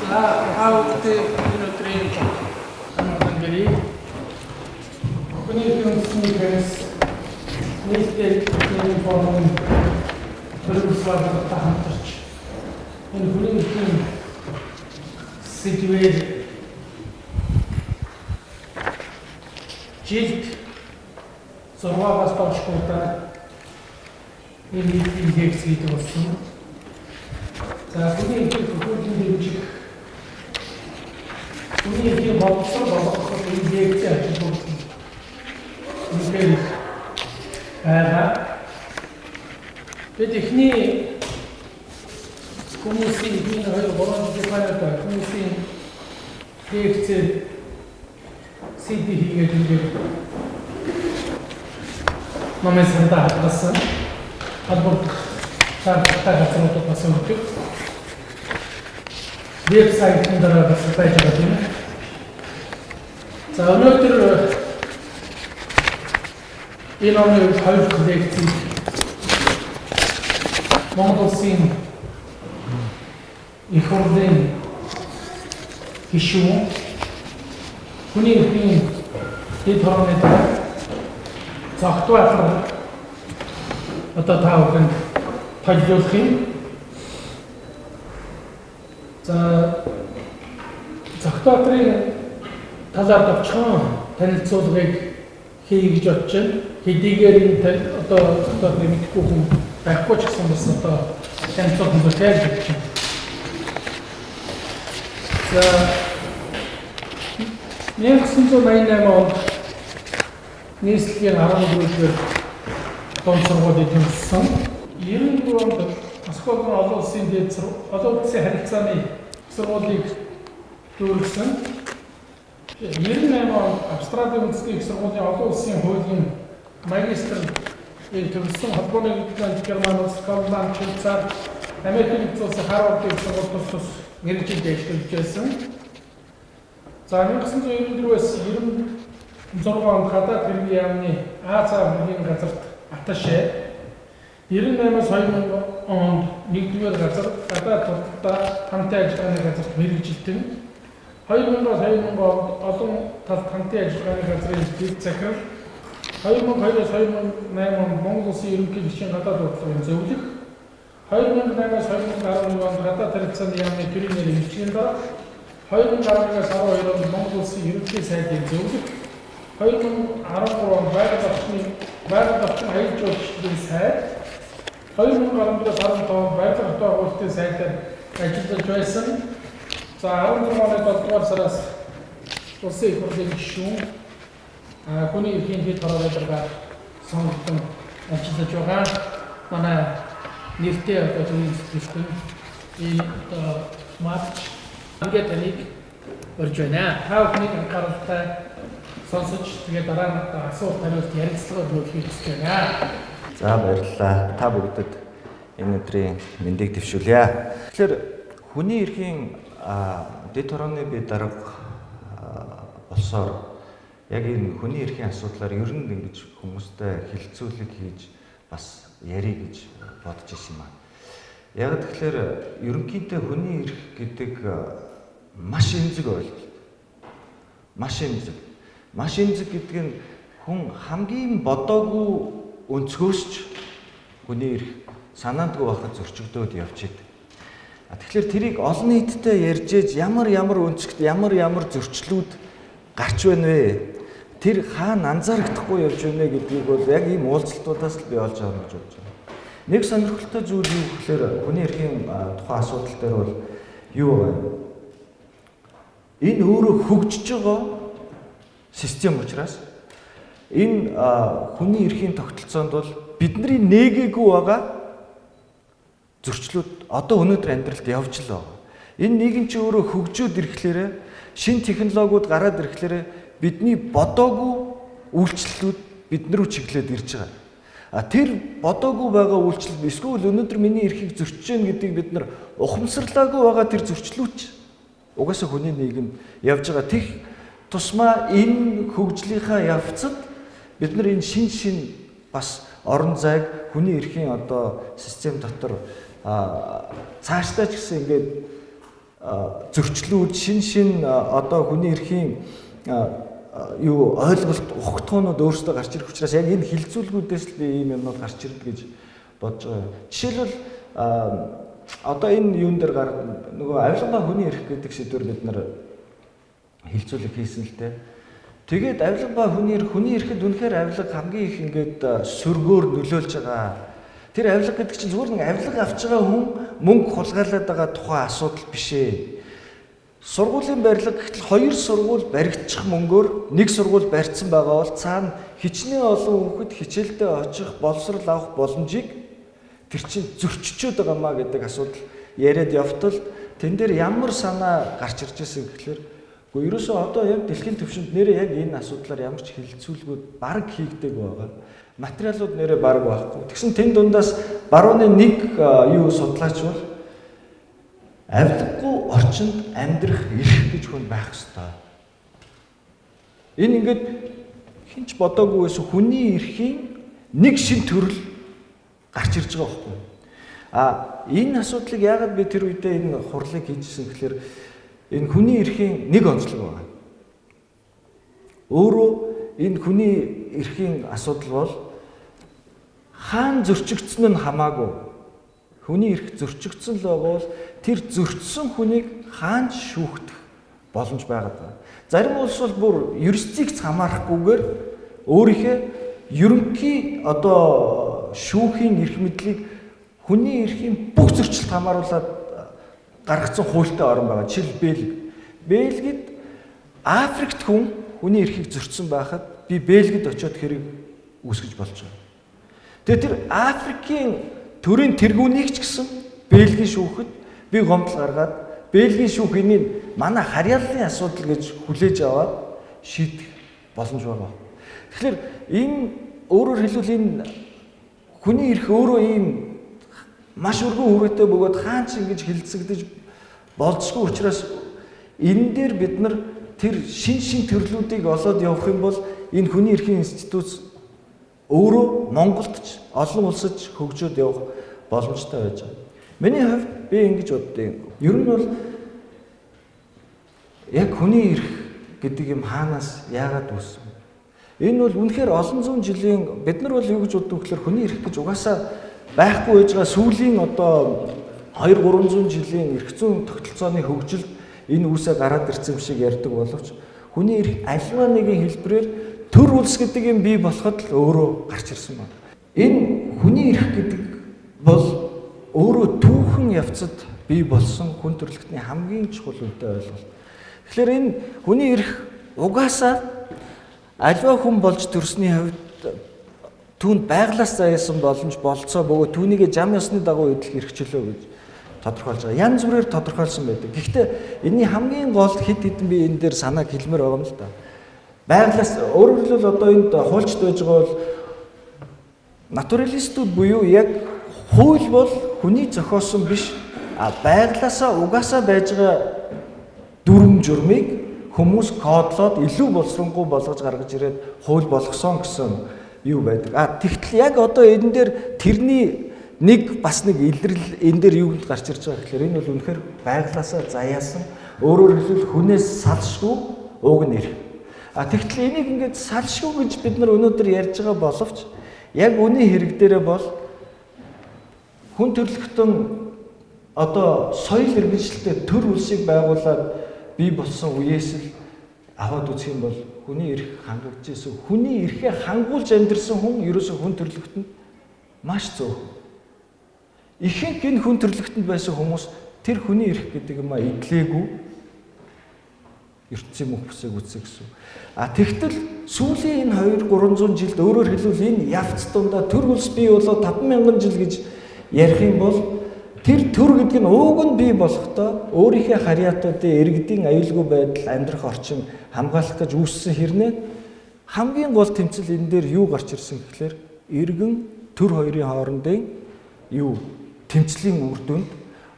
how the train Hungary. When you sneakers, need to form Jerusalem Church. And when you situated жилд зургаагаас болшгуудаа инжекц хийдэг болсон. За бидний хөлбөмбөгийн дэмжих үнийг боловсрол болгох инжекц ажиллаж байна. Бид ихний хүмүүсийн энэ хоёр гурван дипломат хүмүүсийн инжекц CD хийгээд ингээд номын сандаа хатгасан. Албад цаашдаа гацруудад бас өгдөг. Вебсайтын дараа бас байж байгаа юм. За өнөөдөр энэ оны хоёр лекцийг Монгол Улсын их хурлын гишүүн хүний эрхийн дэд хорооны дараа загт байхаар одоо та бүхэнд тайлбарлах юм. За загт байхрын талаар товчхон танилцуулгыг хийе гэж бодож байна. Хэдийгээр энэ одоо загт байхрын мэдхгүй хүн байхгүй ч гэсэн бас одоо танилцуулгыг хийж байна. За 1988 онд нийслэлийн 14-р дунд сургуулийг төгссөн. 94 онд Москвагийн олон улсын харилцааны сургуулийг төгссөн. 98 онд Австралийн үндэсний их сургуулийн олон улсын хуулийн магистрийг төгссөн. Холбооны гэрэлтэн Герман улс, Голланд, Швейцар, Америкийн нэгдсэн улсын Харвардын их сургууль тус мэргэжилд ажиллаж байсан. За 1994-өөс 96 онд гадаад хэргийн яамны Азийн хамгийн газарт атташе. 98-аас 2000 онд нэгдүгээр газар гадаад хурдтай хамтын ажиллагааны газарт мэргэжилтэн. 2000-аас 2000 онд олон талт хамтын ажиллагааны газрын дэд захирал. 2002-аас 2008 онд Монгол Улсын ерөнхий гишүүн гадаад удирдлагын зөвлөх. 2008-аас 2011 онд гадаад харилцааны яамны төрийн нэрийн бичгийн дарга. 2011-аас 12 онд Монгол Улсын ерөнхий сайдын зөвлөх. 2013 онд байгаль орчны аян жуулчлалын сайд. 2014-аас 15 онд байгаль орчин агуулгын сайдаар ажиллаж байсан. За 16 оны 7 дугаар сараас улсын их хурлын гишүүн хүний эрхийн дэд хорооны даргаар сонгогдсон ажиллаж байгаа. Манай нэртэй одоо төрийн сэтгэлтэн энэ одоо марч ингээд таныг урьж байна. Та бүхний анхааралтай сонсож тэгээд дараа нь асуулт хариулт ярилцлага хийх гэж байна. За баярлалаа. Та бүгдэд энэ өдрийн мэндийг дэвшүүлье. Тэгэхээр хүний эрхийн дэд хорооны бие дарга болсоор яг энэ хүний эрхийн асуудлаар ер нь ингэж хүмүүстэй хилцүүлэг хийж бас ярих гэж бодож ирсэн юм аа. Яг тэгэхээр ерөнхийдөө хүний эрх гэдэг маш эмзэг ойлголт. Маш эмзэг. Маш эмзэг гэдэг нь хүн хамгийн бодоогүй өнцгөөсч хүний эрх санаандгүй байхад зөрчигдөөд явж идэг. Тэгэхээр тэрийг олон нийтэд ярьж ээж ямар өнцгт ямар зөрчлүүд гарч байна вэ? Тэр хаана анзаарагдахгүй явж байна гэдгийг бол яг ийм уулзалтуудаас л би олж авах гэж бодож байна. Нэг сонирхолтой зүйл юу гэхээр хүний эрхийн тухайн асуудал дээр бол юу вэ? Энэ өөрөө хөгжиж байгаа систем учраас энэ хүний эрхийн тогтолцоонд бол бидний нээгээгүй байгаа зөрчлүүд одоо өнөөдөр амьдралд явж л байгаа. Энэ нийгэм чи өөрөө хөгжөөд ирэхлээр шин технологиуд гараад ирэхлээр бидний бодоогүй үйлчлэлүүд биднэрүү чиглээд ирж байгаа. Тэр бодоогүй байгаа үйлчлэл эсвэл өнөөдөр миний эрхийг зөрчиж гэн гэдгийг бид нар ухамсарлаагүй байгаа тэр зөрчлүүч угаасаа хүний нийгэмд явж байгаа. Тех тусмаа энэ хөгжлийнхаа явцад бид нар энэ шин бас орон зайг хүний эрхийн одоо систем дотор цаашдаа ч гэсэн ингээд зөрчлүүд шин одоо хүний эрхийн юу ойлголт ухагтхуунууд өөрсдөө гарч ирэх учраас яг энэ хилцүүлгүүдээс л би ийм юмнууд гарч ирдэг гэж бодож байгаа. Жишээлбэл одоо энэ юун дээр нөгөө авилга ба хүний эрх гэдэг сэдвээр бид нар хилцүүлэг хийсэн л дээ. Тэгээд авилга ба хүний эрэхэд үнэхээр авилга хамгийн их ингээд сөргөөр нөлөөлж байгаа. Тэр авилга гэдэг чинь зүгээр нэг авилга авч байгаа хүн мөнгө хулгайлаад байгаа тухайн асуудал биш ээ. Сургуулийн барилга гэтэл 2 сургууль баригдчих мөнгөөр 1 сургууль барьсан байгаа бол цаана хичнээн олон хүүхэд хичээлдээ очих, боловсрол авах боломжийг тэр чинь зөрчиж байгаа маа гэдэг асуудал яриад явтал тэн дээр ямар санаа гарч ирж байсан гэхэлэр үгүй ерөөсөө одоо яг дэлхийн түвшинд нэрээ яг энэ асуудлаар ямар ч хилцүүлгүүд бараг хийгдэг байгаа. Материалууд нэрээ бараг байхгүй. Тэгсэн тэн дундаас барууны нэг юу судлаач бол авилгагүй орчинд амьдрах эрх гэж хүн байх ёстой. Энэ ингээд хинч бодоогүй байсан хүний эрхийн нэг шин төрөл гарч ирж байгаа байхгүй. Энэ асуудлыг яагаад би тэр үедээ энэ хурлыг хийжсэн гэхээр энэ хүний эрхийн нэг онцлог байна. Өөрөө энэ хүний эрхийн асуудал бол хаан зөрчигдсөн нь хамаагүй. Хүний эрх зөрчигдсөн л байгаа бол тэр зөрчсөн хүнийг хаан шүүхдэх боломж байгаа. Зарим улс бол бүр юрисдикц хамаарахгүйгээр өөрийнхөө ерөнхий одоо шүүхийн эрх мэдлийг хүний эрхийн бүх зөрчилд хамааруулаад гаргацсан хуультай орн байгаа. Жишээл Бельгид Африкт хүний эрхийг зөрчсөн байхад би Бельгид очиод хэрэг үүсгэж болж байгаа. Тэгээ тэр Африкийн төрийн тэргүүнийг ч гэсэн Бельгийн шүүхэд би гомдол гаргаад Бельгийн шүүхийг манай харьяаллын асуудал гэж хүлээж аваад шийдэх боломж байгаа. Тэгэхээр энэ өөрөөр хэлбэл энэ хүний эрх өөрөө ийм маш өргөн хүрээтэй бөгөөд хаан ч ингэж хилцэгдэж болцсгүй учраас энэ дээр бид нар тэр шин төрлүүдийг олоод явах юм бол энэ хүний эрхийн институт өөрөө Монголд ч олон улсад ч хөгжөөд явах боломжтой байж байгаа. Миний хувьд би ингэж боддیں۔ Ер нь бол яг хүний эрх гэдэг юм хаанаас яагаад үүсв? Энэ бол үнэхээр олон зуун жилийн бид нар бол юу гэж боддог гэхээр хүний эрх гэж угаасаа байхгүй байж байгаа сүүлийн одоо 200-300 жилийн эрх зүйн тогтолцооны хөгжилд энэ үүсээ гараад ирсэн юм шиг ярьдаг боловч хүний эрх альва нэгэн хэлбэрээр төр улс гэдэг юм бий болоход л өөрөө гарч ирсэн байна. Энэ хүний эрх гэдэг бол өөрөө түүхэн явцад бий болсон хүн төрөлхтний хамгийн чухал үнэтэй ойлголт. Тэгэхээр энэ хүний эрх угаасаа альва хүн болж төрсний хувьд түүнд байглаас заяасан боломж болцоо бөгөөд түүнийг зам ёсны дагуу идэх эрхчлөө гэж тодорхойлж байгаа. Янз бүрээр тодорхойлсон байдаг. Гэхдээ энэний хамгийн гол хэд хэдэн би энэ дээр санааг хэлмээр байгаа юм л да. Байглаас өөрөөр хэлбэл одоо энд хуульчд байж байгаа бол натуралистууд буюу яг хууль бол хүний зохиосон биш байглаасаа угаасаа байж байгаа дүрм журмыг хүмүүс кодлоод илүү боловсронгуй болгож гаргаж ирээд хууль болгосон гэсэн юу байдаг. Тэгтэл яг одоо энэ дээр тэрний нэг бас нэг илрэл энэ дээр юунд гарч ирж байгаа гэхээр энэ бол үнэхээр байглаасаа заяасан өөрөөр хэлбэл хүнээс салшгүй уг нь эрх. Тэгтэл энийг ингээд салшгүй гэж бид нар өнөөдөр ярьж байгаа боловч яг үний хэрэг дээрээ бол хүн төрөлхтөн одоо соёл иргэншилтэд төр улсыг байгуулад бий болсон үеэс л аваад үзэх юм бол хүний эрх хангагдж ирсэн. Хүний эрхээ хангуулж амьдрсан хүн ерөөсөө хүн төрлөختөнд маш цөөхөн. Ихэнх энэ хүн төрлөختөнд байсан хүмүүс тэр хүний эрх гэдэг юм идлээгүй ертөнцийн мөнх бүсийг үзсэн гэсэн. Тэгтэл сүүлийн энэ 200-300 жилд өөрөөр хэлбэл энэ явц дундаа төр улс бий болоод 50000 жил гэж ярих юм бол тэр төр гэдэг нь ууг нь бий болохдоо өөрийнхөө харьяатуудын иргэдийн аюулгүй байдал амьдрах орчин хамгаалах гэж үүссэн хэрнээ хамгийн гол тэмцэл энэ дээр юу гарч ирсэн гэхээр иргэн төр хоёрын хоорондын юу тэмцлийн үр дүнд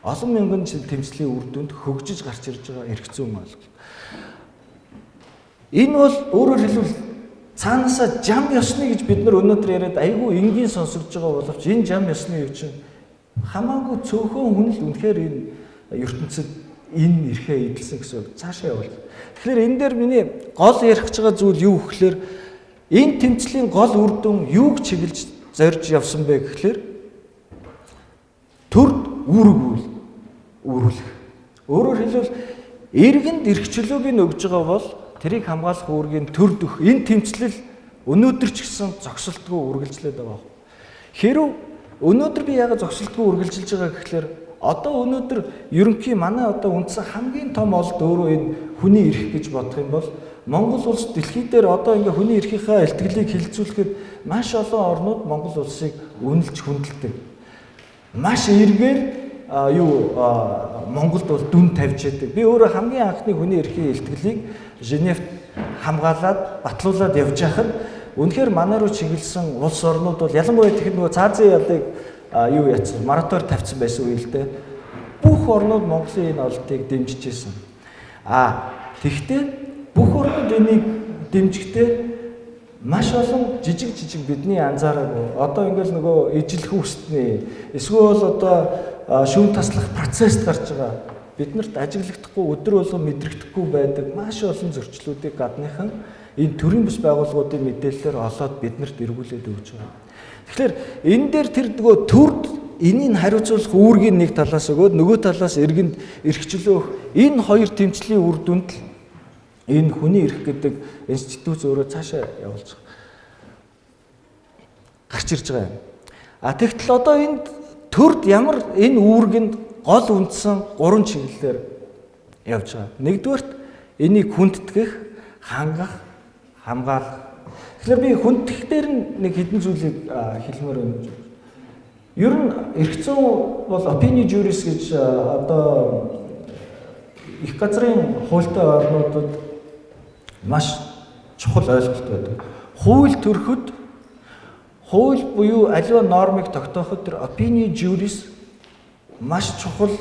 олон мянган жил тэмцлийн үр дүнд хөгжиж гарч ирж байгаа эрх зүйн ойлголт. Энэ бол өөрөөр хэлбэл цаанаасаа зам ёсны гэж бид нар өнөөдөр яриад айгүй энгийн сонсогдож байгаа боловч энэ зам ёсны юу чинь хамаагүй цөөхөн хүн л үнэхээр энэ ертөнцид энэ эрхээ эдэлсэн гэсэн үг цаашаа явуул. Тэгэхээр энэ дээр миний гол ярих гэж байгаа зүйл юу гэхээр энэ тэмцлийн гол үр дүн юуг чиглэж зорж явсан бэ гэхээр төрд үүрүүлэх. Өөрөөр хэлбэл иргэнд эрх чөлөөг нь өгж байгаа бол тэрийг хамгаалах үүргийн төрд өх энэ тэмцлэл өнөөдөр ч гэсэн зогсолтгүй үргэлжлээд байгаа. Хэрв өнөөдөр би яагаад зогсолтгүй үргэлжилж байгаа гэхээр одоо өнөөдөр ерөнхий манай одоо үндсэн хамгийн том олд өөрөө энэ хүний эрх гэж бодох юм бол Монгол улс дэлхий дээр одоо ингээ хүний эрхийнхаа илтгэлийг хилцүүлэхэд маш олон орнууд Монгол улсыг үнэлж хүндэлдэг. Маш эргээр Монголд бол дүн тавьж яадаг. Би өөрөө хамгийн анхны хүний эрхийн илтгэлийг Женевт хамгаалаад батлуулаад явж байхад үнэхээр манай руу чиглэсэн улс орнууд бол ялангуяа тэгэхэд нөгөө цаазын ялыг маратор тавьсан байсан үе л дээ. Бүх орнууд Монголын энэ олдыг дэмжиж байсан. Тэгэхдээ бүх орнууд энийг дэмжихдээ маш олон жижиг бидний анзаараагүй. Одоо ингээл нөгөө ижил хүүсдний эсвэл одоо шүүм таслах процесст гарч байгаа. Биднэрт ажиглагдахгүй өдөр болгон мэдрэгдэхгүй байдаг маш олон зөрчлүүдийг гадныхан энэ төрийн бас байгууллагуудын мэдээлэлээр олоод биднэрт эргүүлээд өгч байгаа. Тэгэхээр энэ дээр тэр нөгөө төрд энийг хариуцуулах үүргийн нэг талаас өгөөд нөгөө талаас иргэнд эрхчлөө энэ хоёр тэмцлийн үр дүнд л энэ хүний эрх гэдэг институт өөрөө цаашаа явуулж гарч ирж байгаа юм. Тэгтэл одоо энэ төрд ямар энэ үүргэнд гол үндсэн 3 чиглэлээр явж байгаа. Нэгдүгээрт энийг хүндэтгэх, хангах, хамгаалах. Тэгэхээр би хүндэх дээр нэг хэдэн зүйлийг хэлмээр байна. Ер нь эрх зүйн бол opinion juris гэж одоо их газрын хуультай орнуудад маш чухал ойлголт байдаг. Хууль төрөхөд хууль буюу аливаа нормыг тогтооход тэр opinion juris маш чухал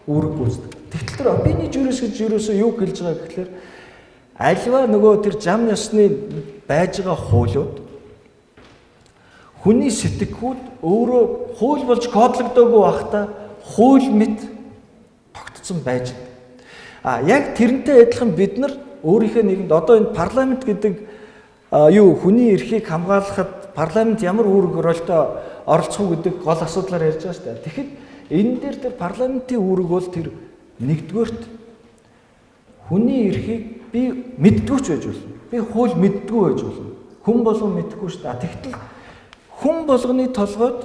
үүрэг гүйцэтгэдэг. Тэгтэл тэр opinion juris гэж юусоо юу хэлж байгаа гэхээр аливаа нөгөө тэр зам ёсны байж байгаа хуулиуд хүний сэтгэхүйд өөрөө хууль болж кодлогдоогүй байхдаа хууль мэд тогтцсон байж байна. Яг тэрнтэй адилхан бид нар өөрийнхөө нэгэнд одоо энэ парламент гэдэг хүний эрхийг хамгаалахад парламент ямар үүрэг ролтой оролцох уу гэдэг гол асуудлаар ярьж байгаа шүү дээ. Тэгэхэд энэ дээр тэр парламентын үүрэг бол тэр нэгдүгээрт хүний эрхийг би мэддгүйч байж болно. Би хууль мэддгүй байж болно. Хүн болгон мэдхгүй шүү дээ. Тэгтэл хүн болгоны толгойд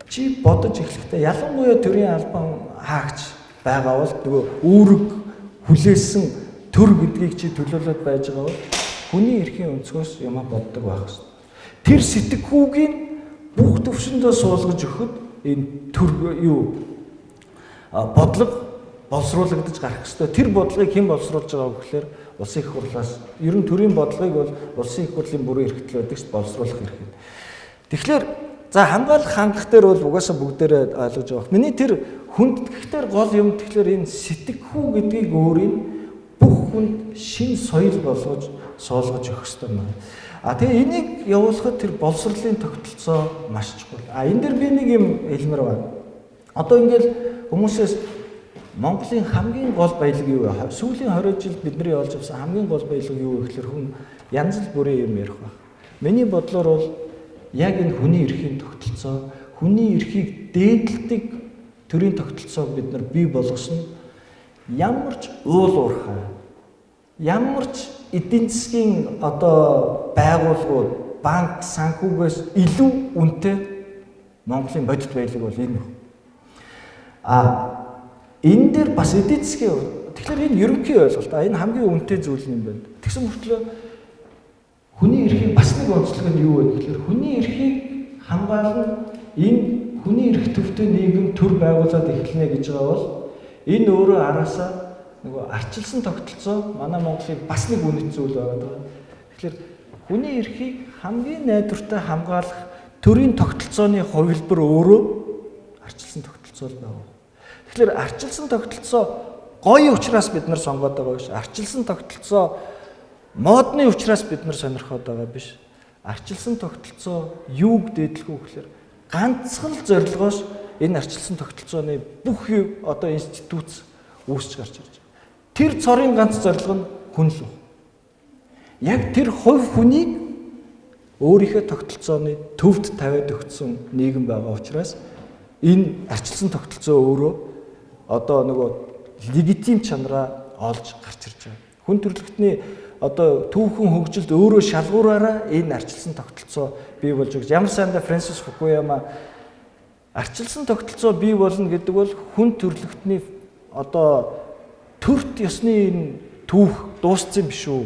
чи бодож эхлэхдээ ялангуяа төрийн албан хаагч байгаа бол нөгөө үүрэг хүлээсэн төр гэдгийг чи төлөөлөд байж байгаа бол хүний эрхийн өнцгөөс юм боддог байх хэрэгтэй. Тэр сэтгэхүүгийн бүх төвшөндөө суулгаж өгөхөд энэ төр бодлого боловсруулагдаж гарах хэрэгтэй. Тэр бодлогыг хэн боловсруулж байгаа вэ гэхээр улсын их хурлаас ер нь төрийн бодлогыг бол улсын их хурлын бүрэн эрхтэл байдаг ч боловсруулах хэрэгтэй. Тэгэхээр за хамгаалах хангах дээр бол угаасаа бүгдээрээ ойлгож байгаа. Миний тэр хүндэтгэхтэр гол юм тэгэхээр энэ сэтгэхүй гэдгийг өөрийн бүх хүнд шин соёл болгож суулгаж өгөх хэрэгтэй юм. Тэгээ энийг явуулахад тэр боловсролын тогтолцоо маш чухал. Энэ дэр би нэг юм хэлмээр байна. Одоо ингээл хүмүүсээс Монголын хамгийн гол баялаг юу вэ? Сүүлийн 20 жилд бидний олж авсан хамгийн гол баялаг юу вэ гэхээр хүн янз бүрийн юм ярих байна. Миний бодлоор бол яг энэ хүний эрхийн тогтолцоо, хүний эрхийг дээдэлдэг төрийн тогтолцоог бид нар бий болгосон ямар ч уул уурхай, ямар ч эдийн засгийн одоо байгууллагууд, банк, санхүүгээс илүү үнэтэй Монголын бодит баялаг бол энэ байна. Энэ дээр бас эдийн засгийн тэгэхээр энэ ерөнхий ойлголт. Энэ хамгийн үнэтэй зүйл юм байна. Тэгсэн мөртлөө хүний эрхийн бас нэг онцлог нь юу вэ гэхээр хүний эрхийг хамгаална энэ хүний эрх төвтэй нийгэм төр байгуулад эхэлнэ гэж байгаа бол энэ өөрөө араасаа нөгөө арчилсан тогтолцоо манай Монголын бас нэг үнэт зүйл байгаа. Тэгэхээр хүний эрхийг хамгийн найдвартай хамгаалах төрийн тогтолцооны хувилбар өөрөө арчилсан тогтолцоо байна. Тэгэхээр арчилсан тогтолцоо гоё учраас бид нар сонгоод байгаа биш. Арчилсан тогтолцоо модны учраас бид нар сонирхоод байгаа биш. Арчилсан тогтолцоо юуг дээдлэх үү гэхээр ганцхан зорилгоос энэ арчилсан тогтолцооны бүх одоо институт үүсч гарч ирж байгаа. Тэр цорын ганц зорилго нь хүн л. Яг тэр хувь хүнийг өөрийнхөө тогтолцооны төвд тавиад өгсөн нийгэм байгаа учраас энэ арчилсан тогтолцоо өөрөө одоо нөгөө легитим чанараа олж гарч ирж байгаа. Хүн төрөлхтний одоо түүхэн хөгжилд өөрөө шалгуураараа энэ арчилсан тогтолцоо бий болж байгаа. Ямар сандаа Фрэнсис Фукуяма арчилсан тогтолцоо бий болно гэдэг бол хүн төрөлхтний одоо төрт ёсны энэ түүх дууссан биш үү?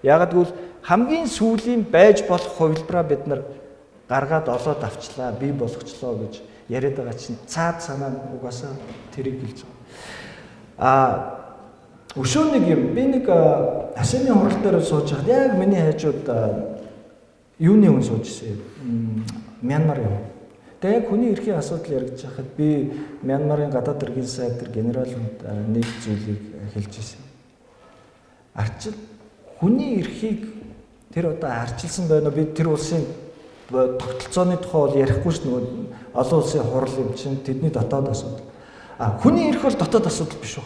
Яг гэвэл хамгийн сүүлийн байж болох хувилбараа бид нар гаргаад олоод авчлаа, бий болгочлоо гэж яриад байгаа чинь цаад санаа нь угаасаа тэрийг хэлж байгаа. Өшөө нэг юм би нэг асны хурал дээр сууж байхад яг миний хажууд юуны хүн сууж ирсэн. Мянмар юм. Тэгээ яг хүний эрхийн асуудал яригдж байхад би Мянмарын гадаад эрхийн сайдэр генералууд нэг зүйлийг хэлж ирсэн. Хүний эрхийг тэр одоо арчилсан байна уу? Би тэр улсын тогтолцооны тухай бол ярихгүй ш нь олон улсын хурал юм чинь тэдний дотоод асуудал. Хүний эрх бол дотоод асуудал биш үү?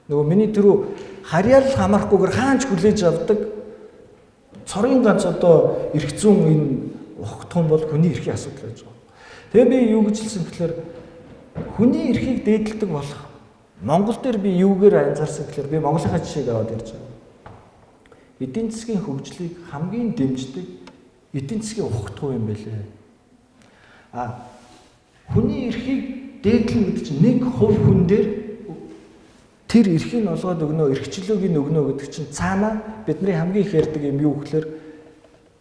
Нөгөө миний тэр харьяал хамаарахгүйгээр хаанч хүлээж авдаг цорын ганц одоо эрх зүйн энэ ухтхан бол хүний эрхийн асуудал гэж байна. Тэгээ би юу гэж хэлсэн гэхээр хүний эрхийг дээдэлдэг болох Монгол дээр би юугээр анзаарсан гэхээр би Монголынхаа жишээг аваад ярьж байгаа. Эдийн засгийн хөгжлийг хамгийн дэмждэг эдийн засгийн ухтхан юм байлээ. Хүний эрхийг дээдлэн гэдэг чинь нэг хувь хүн дээр тэр эрхийг олгоод өгнө, эрхчлөөгийг өгнө гэдэг чинь цаанаа бидний хамгийн их ярьдаг юм юу гэхээр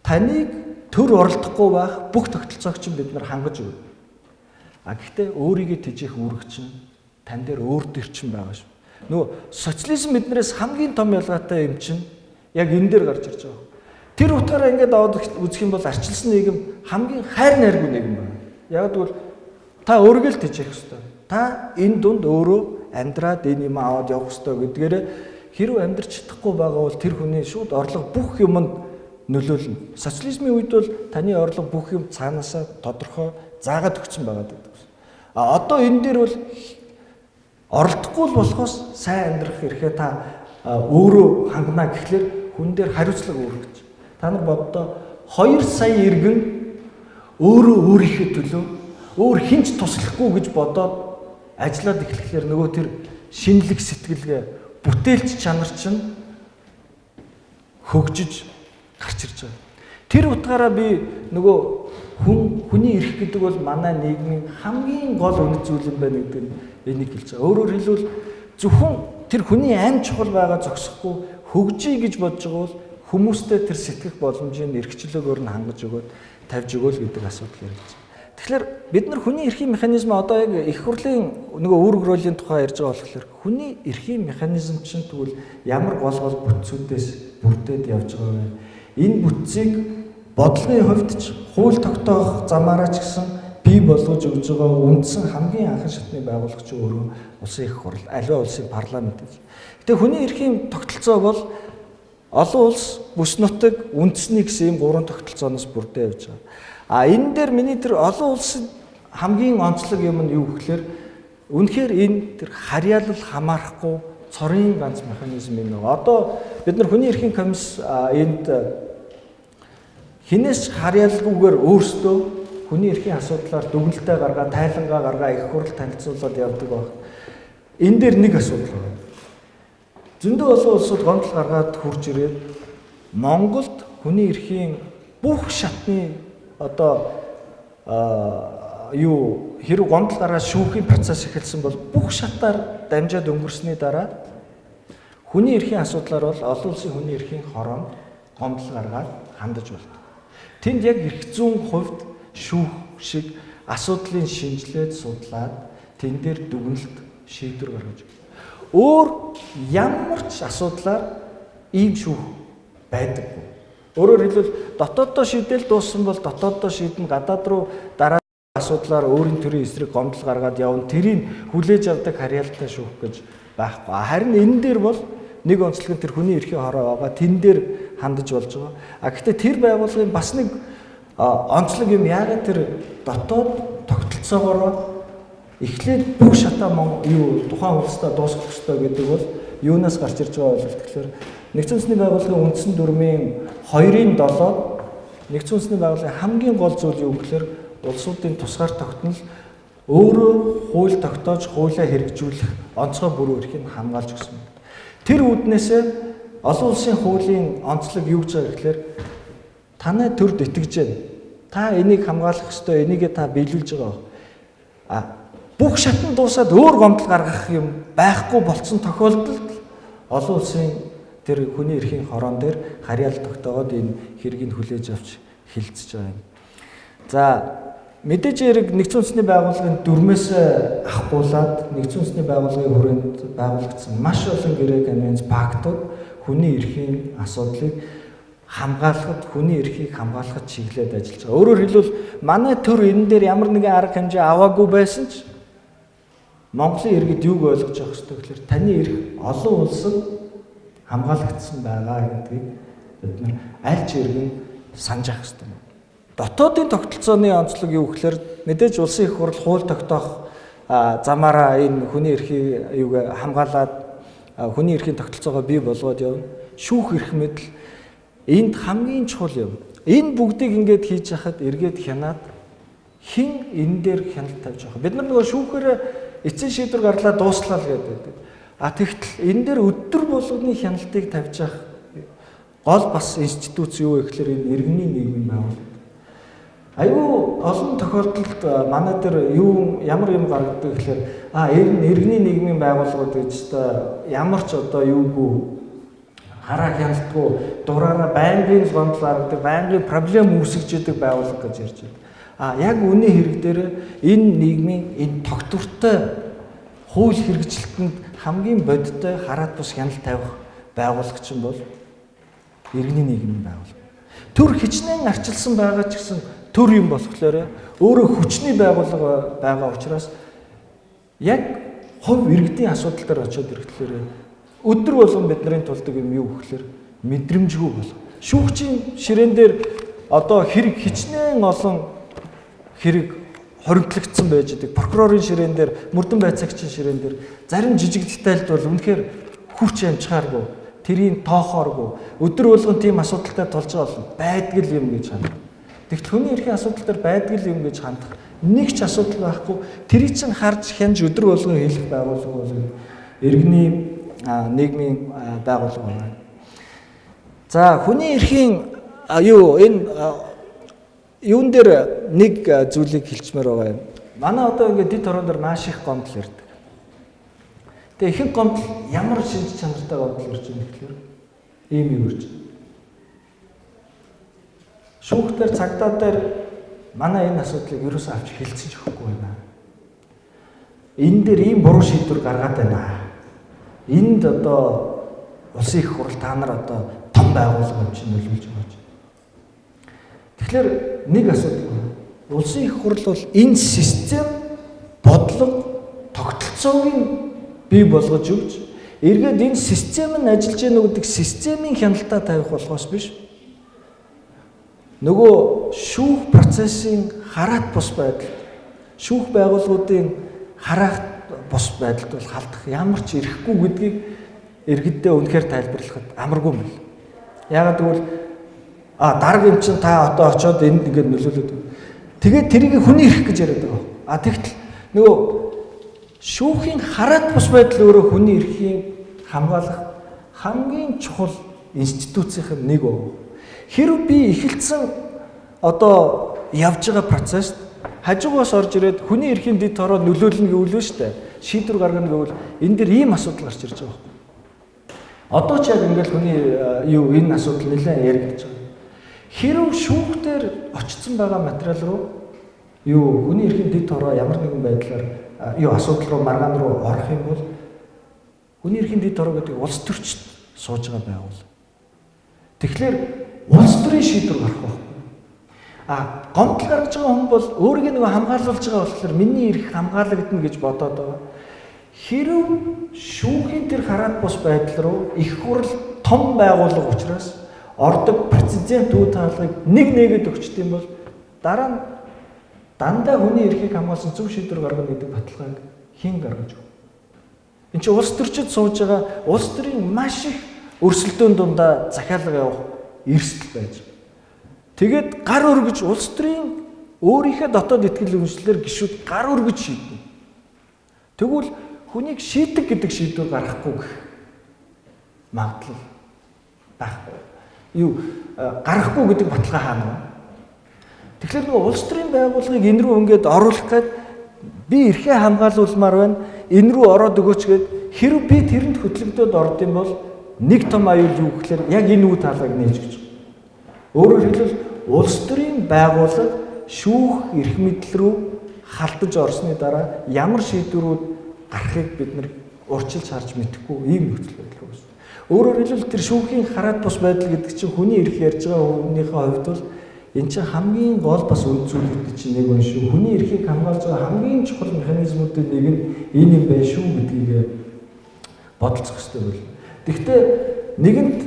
таныг төр оролдохгүй байх бүх тогтолцоог чинь бид нар хангаж өгнө. Гэхдээ өөрийгөө тэжээх үүрэг чинь тань дээр өөр төр чинь байгаа шүү. Нөгөө социализм биднээс хамгийн том ялгаатай юм чинь яг энэ дээр гарч ирж байгаа. Тэр утгаараа ингээд аваад үзэх юм бол арчилсан нийгэм хамгийн хайр найргүй нийгэм байна. Яг тэгвэл та өөрийгөө л тэжээх ёстой. Та энэ дунд өөрөө амьдраад энэ юм аваад явах ёстой гэдгээр хэрв амьдрч чадахгүй байгаа бол тэр хүний шууд орлого бүх юмд нөлөөлнө. Социализмын үед бол таны орлого бүх юм цаанаасаа тодорхой заагаад өгсөн байгаа гэдэг. Одоо энэ дээр бол оролдохгүй л болохоос сайн амьдрах эрхээ та өөрөө хангана гэхлээр хүн дээр хариуцлага үүргэж. Та нар боддоо 2 сая иргэн өөрөө өөрийнхөө төлөө өөр хинч туслахгүй гэж бодоод ажиллаад эхлэхээр нөгөө тэр шинэлэг сэтгэлгээ бүтээлч чанар чинь хөгжиж гарч ирж байгаа. Тэр утгаараа би нөгөө хүний эрх гэдэг бол манай нийгмийн хамгийн гол үнэт зүйл юм байна гэдэг энийг хэлж байгаа. Өөрөөр хэлбэл зөвхөн тэр хүний амь чухал байгаа зогсохгүй хөгжиж гэж бодож байгаа бол хүмүүстэй тэр сэтгэх боломжийн эрхчлөөгөөр нь хангаж өгөөд тавьж өгөөл гэдэг асуудал яригдж байна. Тэгэхээр бид нар хүний эрхийн механизм одоо яг их хурлын нөгөө үүрэг ролын тухай ярьж байгаа болохоор хүний эрхийн механизм чинь тэгвэл ямар гол бүтцүүдээс бүрдээд явж байгаа вэ? Энэ бүтцийг бодлогын хувьд ч хууль тогтоох замаараа ч гэсэн бий болгож өгж байгаа үндсэн хамгийн анхан шатны байгуулагч өөрөө улсын их хурл, аливаа улсын парламент гэж. Гэтэ хүний эрхийн тогтолцоо бол олон улс бүс нутаг үндэсний гэсэн ийм 3 тогтолцооноос бүрдээ явж байгаа. Энэ дээр миний тэр олон улсын хамгийн онцлог юм нь юу гэхээр үнэхээр энэ тэр харьяалал хамаарахгүй цорын ганц механизм юм байна. Одоо бид нар хүний эрхийн комисс энд хинээс харьяалгүйгээр өөрсдөө хүний эрхийн асуудлаар дүгнэлтээ гаргаад тайлангаа гаргаа их хурл танилцуулаад явдаг баг. Энэ дээр нэг асуудал байна. Зөндөө олон улсууд гомдол гаргаад хурж ирээд Монголд хүний эрхийн бүх шатны одоо хэрэг гомдол гараад шүүхийн процесс эхэлсэн бол бүх шатаар дамжаад өнгөрсөний дараа хүний эрхийн асуудлаар бол олон улсын хүний эрхийн хороонд гомдол гаргаад хандаж байна. Тэнд яг эрх зүйн хувьд шүүх шиг асуудлын шинжилээд судлаад тэн дээр дүгнэлт шийдвэр гаргаж байна. Өөр ямар ч асуудлаар ийм шүүх байдаггүй. Өөрөөр хэлбэл дотооддоо шийдэл дууссан бол дотооддоо шийдэн гадаад руу дараа асуудлаар өөрийн төрийн эсрэг гомдол гаргаад явна. Тэрийг хүлээж авдаг харьяалтай шүүх гэж байхгүй. Харин энэ дээр бол нэг онцлог нь тэр хүний эрхийн хороо байгаа. Тэн дээр хандаж болж байгаа. Гэхдээ тэр байгууллагын бас нэг онцлог юм яагаад тэр дотоод тогтолцоогоор эхлээд бүх шатаа юу тухайн улстай дуусгах ёстой гэдэг бол юунаас гарч ирж байгаа бол тэгэхээр нэгдсэн үндэсний байгууллагын үндсэн дүрмийн 2-ын 7-д нэгдсэн үндэсний байгууллагын хамгийн гол зүйл юу гэхээр улсуудын тусгаар тогтнол өөрөө хууль тогтоож хуулиа хэрэгжүүлэх онцгой бүрэн эрхийг хамгаалж өгсөн. Тэр үүднээсээ олон улсын хуулийн онцлог юу гэж байгаа гэхээр таны төрд итгэж байна. Та энийг хамгаалах ёстой, энийг та биелүүлж байгаа. Бүх шатнд дуусаад өөр гомдол гаргах юм байхгүй болцсон тохиолдолд олон улсын тэр хүний эрхийн хорон дээр харьяал тогтоогоод энэ хэргийг хүлээж авч хилцэж байгаа юм. За мэдээж хэрэг нэгдсэн үндэсний байгууллагын дүрмээс ахгуулаад нэгдсэн үндэсний байгууллагын хүрээнд байгуулагдсан маш олон гэрээ конвенц пактууд хүний эрхийн асуудлыг хамгаалахад, хүний эрхийг хамгаалахад чиглээд ажиллаж байгаа. Өөрөөр хэлбэл манай төр энэ дээр ямар нэгэн арга хэмжээ аваагүй байсан ч Монголын иргэд юуг ойлгож авах ёстой гэхээр таны эрх олон улсад хамгаалагдсан байгаа гэдгийг бид нар аль ч иргэн санаж авах ёстой. Дотоодын тогтолцооны онцлог юу гэхээр мэдээж улсын их хурл хууль тогтоох замаараа энэ хүний эрхийг хамгаалаад хүний эрхийн тогтолцоогоо бий болгоод явна. Шүүх эрх мэдэл энд хамгийн чухал юм. Энэ бүгдийг ингээд хийж хахад эргээд хянаад хин энэ дээр хяналт тавьж байгаа. Бид нар нөгөө шүүхээр эцсийн шийдвэр гарлаа дуслаа л гэдэг. Тэгтэл энэ дээр өдөр болгоны хяналтыг тавьж авах гол бас институт юу вэ гэхээр энэ иргэний нийгмийн байгууллага. Аюу олон тохиолдолд манай дээр ямар юм гаргадаг гэхээр энэ иргэний нийгмийн байгууллагууд гэж ямар ч одоо юугүй хараа хяналтгүй дураараа байнгын гомдол гаргадаг, байнгын проблем үүсгэж идэг байгууллага гэж ярьж байна. Яг үнийн хэрэг дээр энэ нийгмийн энэ тогтвортой хууль хэрэгжилтэнд хамгийн бодиттой хараат бус хяналт тавих байгууллага чинь бол иргэний нийгмийн байгууллага. Төр хичнээн арчилсан байгаа ч гэсэн төр юм болохоор өөрөө хүчний байгууллага байгаа учраас яг хувь иргэдийн асуудал дээр очиод ирэхлээр өдөр болгон бидний тулдаг юм юу гэхээр мэдрэмжгүй болов. Шүүгчийн ширээн дээр одоо хэрэг хичнээн олон хэрэг хоригдлогдсон байж идэг. Прокурорын ширээн дээр, мөрдөн байцаагчийн ширээн дээр зарим жижиг детальд бол үнэхээр хүч амжихааргүй, тэрийг тоохооргүй, өдөр болгон тийм асуудалтай тулж байгаа бол байдаг юм гэж хандах. Тэгтэл хүний эрхийн асуудал дээр байдаг юм гэж хандах нэг ч асуудал байхгүй. Тэрийг чинь харж хянж өдөр болгон хийх байгууллага бол иргэний нийгмийн байгууллага байна. За хүний эрхийн юун дээр нэг зүйлийг хэлчмээр байгаа юм. Манай одоо ингээд дэд хорон дээр маш их гомдол ирдэг. Тэгээ ихэнх гомдол ямар шинж чанартай гомдол ирж байгаа гэхээр ийм юм ирж байна. Шүүхтэр цагдаа дээр манай энэ асуудлыг ерөөсөө авч хэлцэж өгөхгүй байна. Энэ дээр ийм буруу шийдвэр гаргаад байна. Энд одоо улсын их хурл та нар одоо том байгууллага юм чинь нөлөөлж байгаа. Тэгэхээр нэг асуудал байна. Улсын их хурл бол энэ систем бодлого тогтолцоог бий болгож өгч эргээд энэ систем нь ажиллаж яах гэдэг системийн хяналтаа тавих болохоос биш. Нөгөө шүүх процессын хараат бус байдал, шүүх байгууллагуудын хараат бус байдалд бол халдах ямар ч ирэхгүй гэдгийг иргэддээ үнэхээр тайлбарлахад амаргүй мэл. Яагаад гэвэл дарга юм чинь та одоо очиод энд ингээд нөлөөлөд. Тэгээд тэрийг хүний ирэх гэж яриад байгаа. Тэгтэл нөгөө шүүхийн хараат бус байдал өөрөө хүний эрхийг хамгаалах хамгийн чухал институцийн нэг өв. Хэрв би эхэлсэн одоо явж байгаа процесс хажуугаас орж ирээд хүний эрхийн дэд хороо нөлөөлнө гэвэл шүү дээ. Шийдвэр гаргана гэвэл энэ дэр ийм асуудал гарч ирж байгаа юм. Одоо ч яг ингээд хүний энэ асуудал нэлээд яригдж байгаа. Хэрв шүүхтэр очсон байгаа материал руу хүний эрхийн дэд хороо ямар нэгэн байдлаар асуудал руу маргаан руу орох юм бол хүний эрхийн дэд хороо гэдэг улс төрчид сууж байгаа байгуул. Тэгэхээр улс төрийн шийдвэр гарах байхгүй. Гомдол гаргаж байгаа хүн бол өөрийг нэг хамгаалуулж байгаа болохоор миний эрх хамгаалагдана гэж бодоод байгаа. Хэрв шүүхийн тэр хараат бус байдал руу их хурл том байгууллага учраас ордог прецедент үе таалгыг нэгэд өгчт юм бол дараа дандаа хүний эрхийг хамгаалсан зөв шийдвэр гаргана гэдэг баталгааг хэн гаргаж өгв? Энд чинь улс төрчид сууж байгаа улс төрийн маш их өрсөлдөөн дундаа захиалга явах эрсдэл байж байгаа. Тэгээд гар өргөж улс төрийн өөрийнхөө дотоод ихтгэл үнэмшлэлээр гишүүд гар өргөж шийднэ. Тэгвэл хүнийг шийдэг гэдэг шийдвэр гаргахгүй гэх магадлал байхгүй. Гаргахгүй гэдэг баталгаа хаана вэ? Тэгэхээр нөгөө улс төрийн байгууллагыг энэ рүү ингээд оруулах гээд би эрхээ хамгаалуулмаар байна. Энэ рүү ороод өгөөч гээд хэрв би тэрэнд хөтлөгдөөд орд юм бол нэг том аюул юу гэхээр яг энэ үе таалгыг нээж гэж. Өөрөөр хэлбэл улс төрийн байгууллага шүүх эрх мэдэл рүү халдаж орсны дараа ямар шийдвэрүүд гарахыг бид нэр урьдчилж харж мэдэхгүй ийм нөхцөл байдал байна. Өөрөөр хэлбэл тэр шүүхийн хараат бус байдал гэдэг чинь хүний эрх ярьж байгаа хүнийхээ хувьд бол энэ чинь хамгийн гол бас үнд зүйлүүд чинь нэг байна шүү. Хүний эрхийг хамгаалж байгаа хамгийн чухал механизмуудын нэг нь энэ юм байна шүү гэдгийг бодолцох хэрэгтэй байна. Тэгэхдээ нэгэнд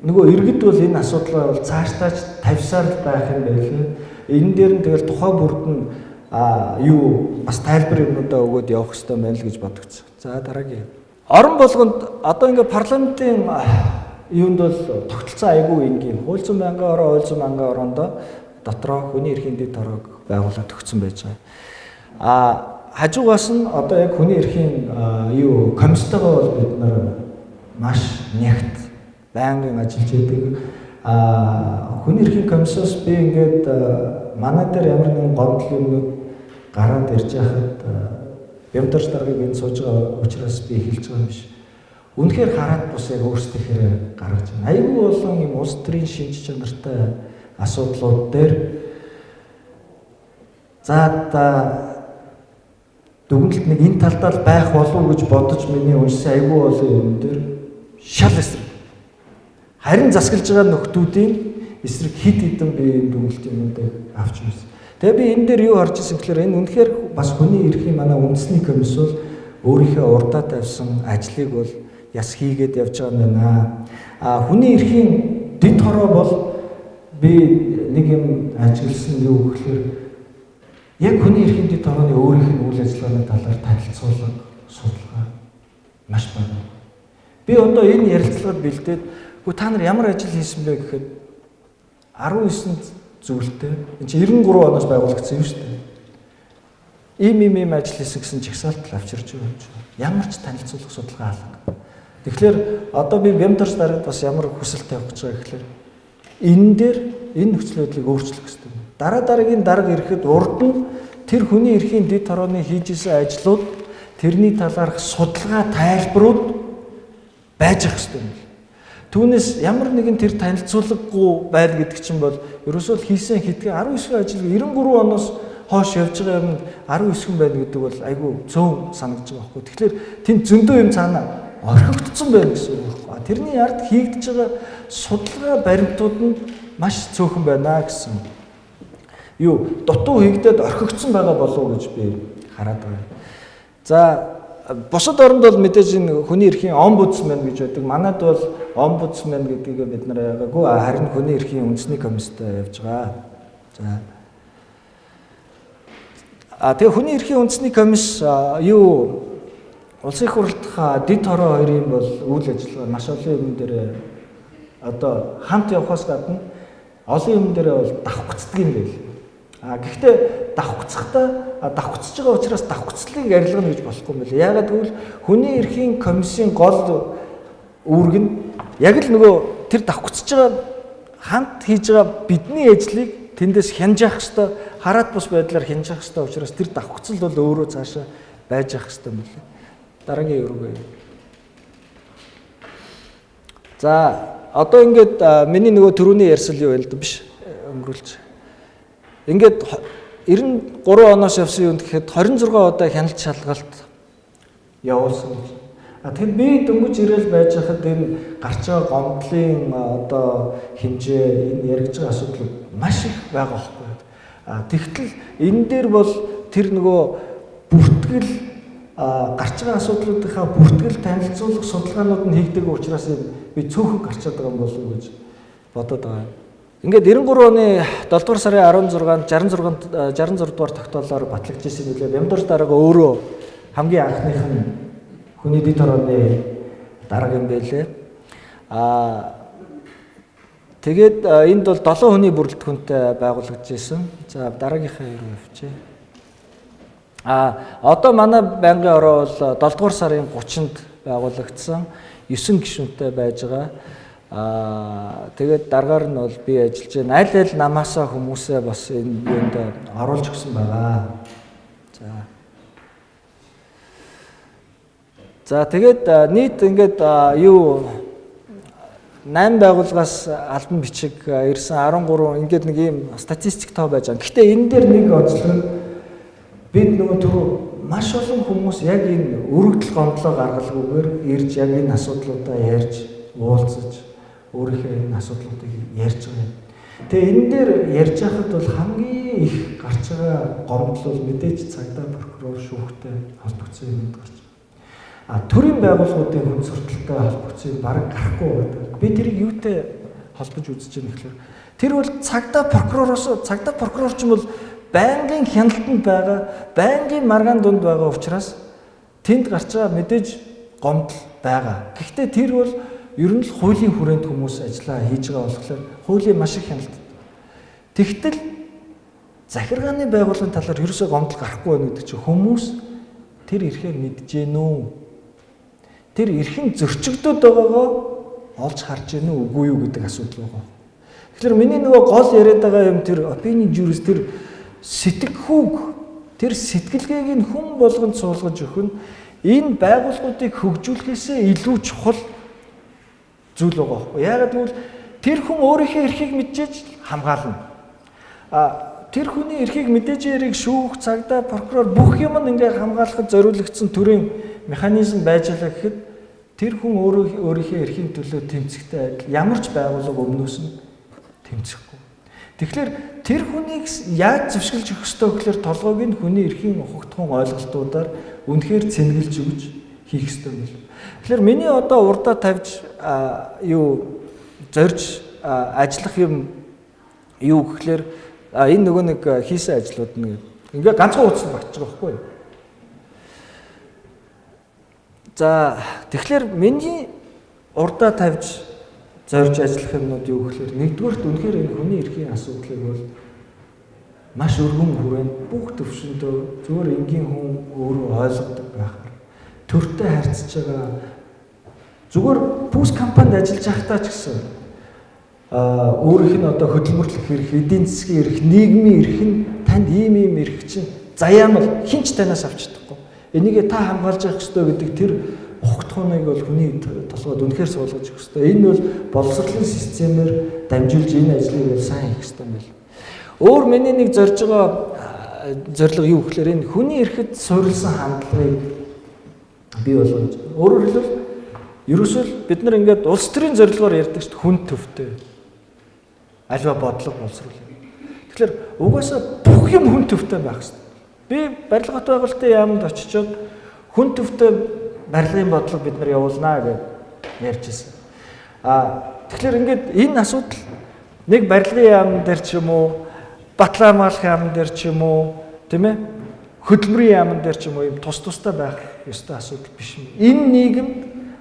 нөгөө иргэд бол энэ асуудлаа бол цаашдаач тавьсаар байх юм байлээ. Энэ дээр нь тэгэл тухай бүрд нь бас тайлбар юмудаа өгөөд явах хэрэгтэй байна л гэж бодогдсон. За дараагийн. Орон болгонд одоо ингээ парламентын юунд бол тогтолцоо айгүй энгийн. Хууль зүйн байнгын орон, хууль зүйн байнгын орондоо дотроо хүний эрхийн дэд хорог байгуулаад өгсөн байж байгаа. Хажуугаас нь одоо яг хүний эрхийн комисстойгоо бол бид нар маш нягт байнгын ажиллаж байдаг. Хүний эрхийн комиссоос би ингээд манай дээр ямар нэгэн гомдол юмнууд гараад ирж байхад Бямдарч даргаыг энэ сууж байгаа учраас би хэлж байгаа юм биш. Үнэхээр хараат бус яг өөрсдийнхээ гаргаж байна. Аюул болон юм улс төрийн шинж чанартай асуудлууд дээр дүгнэлт нэг энэ талдаа байх болов уу гэж бодож миний уншсан аюул болон юм дээр шал эсрэг. Харин засаглаж байгаа нөхдүүдийн эсрэг хид хідэн би дүгнэлт юмудыг авч ирсэн. Тэгээ би энэ дээр юу харж ирсэн гэхээр энэ үнэхээр бас хүний эрхийн манай үндэсний комисс бол өөрийнхөө урдаа тавьсан ажлыг бол яс хийгээд явж байгаа юм байна. Хүний эрхийн дэд хороо бол би нэг юм ажигласан юу гэхээр яг хүний эрхийн дэд хорооны өөрийнх нь үйл ажиллагааны талаар танилцуулга судалгаа маш байна. Би одоо энэ ярилцлагад бэлдээд та нар ямар ажил хийсэн бэ гэхэд 19 зүйлтэй. Энд чинь 93 оноос байгуулагдсан юм шүү дээ. Ийм ажил хийсэн гэсэн жагсаалт авчирч байгаа юм чинь. Ямар ч танилцуулга судалгаа алга. Тэгэхээр одоо би Бямдарч даргад бас ямар хүсэлт тавих гэж байгаа гэхээр энэ дээр энэ нөхцөл байдлыг өөрчлөх хэрэгтэй. Дараагийн дарга ирэхэд урд нь тэр хүний эрхийн дэд хорооны хийж исэн ажлууд тэрний талаарх судалгаа тайлбарууд байж ах хэрэгтэй. Түүнээс ямар нэгэн тэр танилцуулгагүй байл гэдэг чинь бол ерөөсөө хийсэн хитгэн 19 ажил 93 оноос хойш явж байгаа юм 19 хүн байна гэдэг бол айгүй цөөн санагдаж байгаа байхгүй. Тэгэхээр тэнд зөндөө юм цаана орхигдсон байна гэсэн үг байхгүй. Тэрний ард хийгдэж байгаа судалгаа баримтууд нь маш цөөхөн байна гэсэн. Дутуу хийгдээд орхигдсон байгаа болов уу гэж би хараад байгаа. За бусад оронд бол мэдээж энэ хүний эрхийн омбудсмен гэж байдаг. Манайд бол омбудсмен гэдгийг бид нар яагаагүй харин хүний эрхийн үндэсний комисстэй явж байгаа. За. Тэгээ хүний эрхийн үндэсний комисс улсын их хурлдах дэд хороо хоёрын бол үйл ажиллагаа маш олон юм дээр одоо хамт явахаас гадна олон юм дээр бол давхцдаг юм байл. Гэхдээ давхцж байгаа учраас давхцлыг арилгана гэж болохгүй юм байна. Яагаад гэвэл хүний эрхийн комиссийн гол үүрэг нь яг л нөгөө тэр давхцж байгаа хамт хийж байгаа бидний ажлыг тэндээс хянжаах хэвээр хараат бус байдлаар хянжаах хэвээр учраас тэр давхцал бол өөрөө цаашаа байж ах хэвээр юм байна. Дараагийн өргөө. За одоо ингээд миний нөгөө түрүүний ярьсал юу байл да биш өнгөрүүлж. Ингээд 93 оноос явсан юм гэхэд 26 удаа хяналт шалгалт явуулсан. Тэгэхээр би дөнгөж ирээл байж хахад энэ гарч байгаа гомдлын одоо хэмжээ энэ яригдж байгаа асуудал маш их байгаа байхгүй. Тэгтэл энэ дээр бол тэр нөгөө бүртгэл гарч байгаа асуудлуудынхаа бүртгэл танилцуулах судалгаанууд нь хийгдэг учраас би цөөхөн гарчаад байгаа юм болов уу гэж бодоод байгаа. Ингээд 93 оны 7 дугаар сарын 66 дугаар тогтоолоор батлагдсан юм билээ. Бямдар дарга өөрөө хамгийн анхных нь хүний дэд хорооны дарга юм байлээ. Тэгээд энд бол 7 хүний бүрэлдэхүүнтэй байгуулагдаж байсан. За дараагийнхаа руу явчих. Одоо манай байнгын ороо бол 7 дугаар сарын 30-нд байгуулагдсан 9 гишүүнтэй байж байгаа. Тэгээд дараагаар нь бол би ажиллаж байна. Аль аль намаасаа хүмүүсээ бас энэ юунд оруулж өгсөн байгаа. За тэгээд нийт ингээд 8 байгууллагаас албан бичиг ирсэн 13 ингээд нэг ийм статистик тоо байж байгаа. Гэхдээ энэ дээр нэг онцлог нь бид нөгөө түрүү маш олон хүмүүс яг энэ өргөдөл гомдлоо гаргалгүйгээр ирж яг энэ асуудлуудаа ярьж уулзаж өөрийнхөө энэ асуудлуудыг ярьж байгаа юм. Тэгээ энэ дээр ярьж байхад бол хамгийн их гарч байгаа гомдол бол мэдээж цагдаа прокурор шүүхтэй холбогдсон юм гарч байгаа. Төрийн байгууллагуудын хүн сурталтай холбогдсон юм бараг гарахгүй байна. Би тэрийг юутай холбож үзэж байгаа юм гэхээр тэр бол цагдаа прокурорч юм бол байнгын хяналтанд байгаа, байнгын маргаан дунд байгаа учраас тэнд гарч байгаа мэдээж гомдол байгаа. Гэхдээ тэр бол ер нь л хуулийн хүрээнд хүмүүс ажиллаа хийж байгаа болохоор хуулийн маш их хяналт. Тэгтэл захиргааны байгууллагын талаар ерөөсөө гомдол гарахгүй байна гэдэг чинь хүмүүс тэр ирэхээр мэдж гэнэ үү? Тэр эрхэн зөрчигдөд байгаагаа олж харж гэнэ үү үгүй юу гэдэг асуудал байгаа. Тэгэхээр миний нөгөө гол яриад байгаа юм тэр opinion juris тэр сэтгэхүүг тэр сэтгэлгээг нь хүн болгонд суулгаж өгөх нь энэ байгууллагуудыг хөгжүүлэхээсээ илүү чухал зүйл байгаа байхгүй. Яагаад гэвэл тэр хүн өөрийнхөө эрхийг мэдчихэж хамгаална. Тэр хүний эрхийг мэдээж яриг шүүх, цагдаа, прокурор бүх юм ингээ хамгаалахад зориулагдсан төрийн механизм байж байгаа гэхэд тэр хүн өөрийнхөө эрхийн төлөө тэмцэхтэй адил ямар ч байгууллага өмнөөс нь тэмцэхгүй. Тэгэхээр тэр хүнийг яаж зөвшөрлж өгөх ёстой гэхээр толгойг нь хүний эрхийн ухагдхан ойлголтуудаар үнэхээр цэнгэлж өгж хийх ёстой юм. Тэгэхээр миний одоо урдаа тавьж зорж ажиллах юм юу гэхээр энэ нөгөө нэг хийсэн ажлууд нэг ингээ ганцхан утас багтж байгаа байхгүй юу? За тэгэхээр миний урдаа тавьж зорж ажиллах юмнууд юу гэхээр нэгдүгээрт үнэхээр энэ хүний эрхийн асуудлыг бол маш өргөн хүрээнд бүх төвшөндөө зөвхөн энгийн хүн өөрөө ойлгодог байхаар төртэй харьцаж байгаа зүгээр бүс компанид ажиллаж байхдаа ч гэсэн өөрийнх нь одоо хөдөлмөрлөх эрх, эдийн засгийн эрх, нийгмийн эрх нь танд ийм эрх чинь заяамал хинч танаас авч чадахгүй. Энийг та хамгаалж явах ёстой гэдэг тэр ухагтхууныг бол хүний толгойд үнэхээр суулгаж өгөх ёстой. Энэ бол боловсролын системээр дамжуулж энэ ажлыг бол сайн хийх ёстой юм байна. Өөр миний нэг зорж байгаа зорилго юу гэхээр энэ хүний эрхэд суурилсан хандлагыг бий болгож. Өөрөөр хэлбэл ерөөсөө бид нар ингээд улс төрийн зорилгоор ярьдаг шүү дээ хүн төвтэй. Альва бодлого боловсруулах. Тэгэхээр угаасаа бүх юм хүн төвтэй байх хэрэгтэй. Би барилгат байгуулалтын яамд очичоод хүн төвтэй барилгын бодлого бид нар явуулнаа гэж ярьж ирсэн. Тэгэхээр ингээд энэ асуудал нэг барилгын яам дээр ч юм уу, батлан хамгаалах яам дээр ч юм уу, тийм ээ? Хөдөлмөрийн яам дээр ч юм уу юм тустай байх ёстой асуудал биш юм. Энэ нийгэмд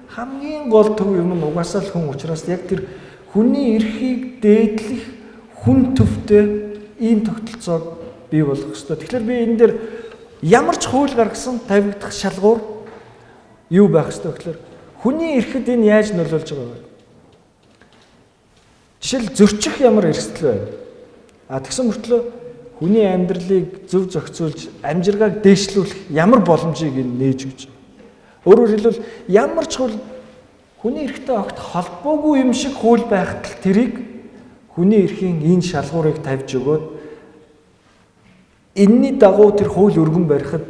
хамгийн гол төв юм нь угаасаа л хүн учраас яг тэр хүний эрхийг дээдлэх хүн төвтэй ийм тогтолцоог бий болгох ёстой. Тэгэхээр би энэ дээр ямар ч хууль гаргасан тавигдах шалгуур юу байх ёстой гэхээр хүний эрхэд энэ яаж нөлөөлж байгаа вэ? Жишээл зөрчих ямар эрсдэл байна. Тэгсэн мөртлөө хүний амьдралыг зөв зохицуулж амжиргааг дээшлүүлэх ямар боломжийг энэ нээж өгч байгаа. Өөрөөр хэлбэл ямар ч хууль хүний эрхтэй огт холбоогүй юм шиг хууль байхад л тэрийг хүний эрхийн энэ шалгуурыг тавьж өгөөд энэний дагуу тэр хууль өргөн барихад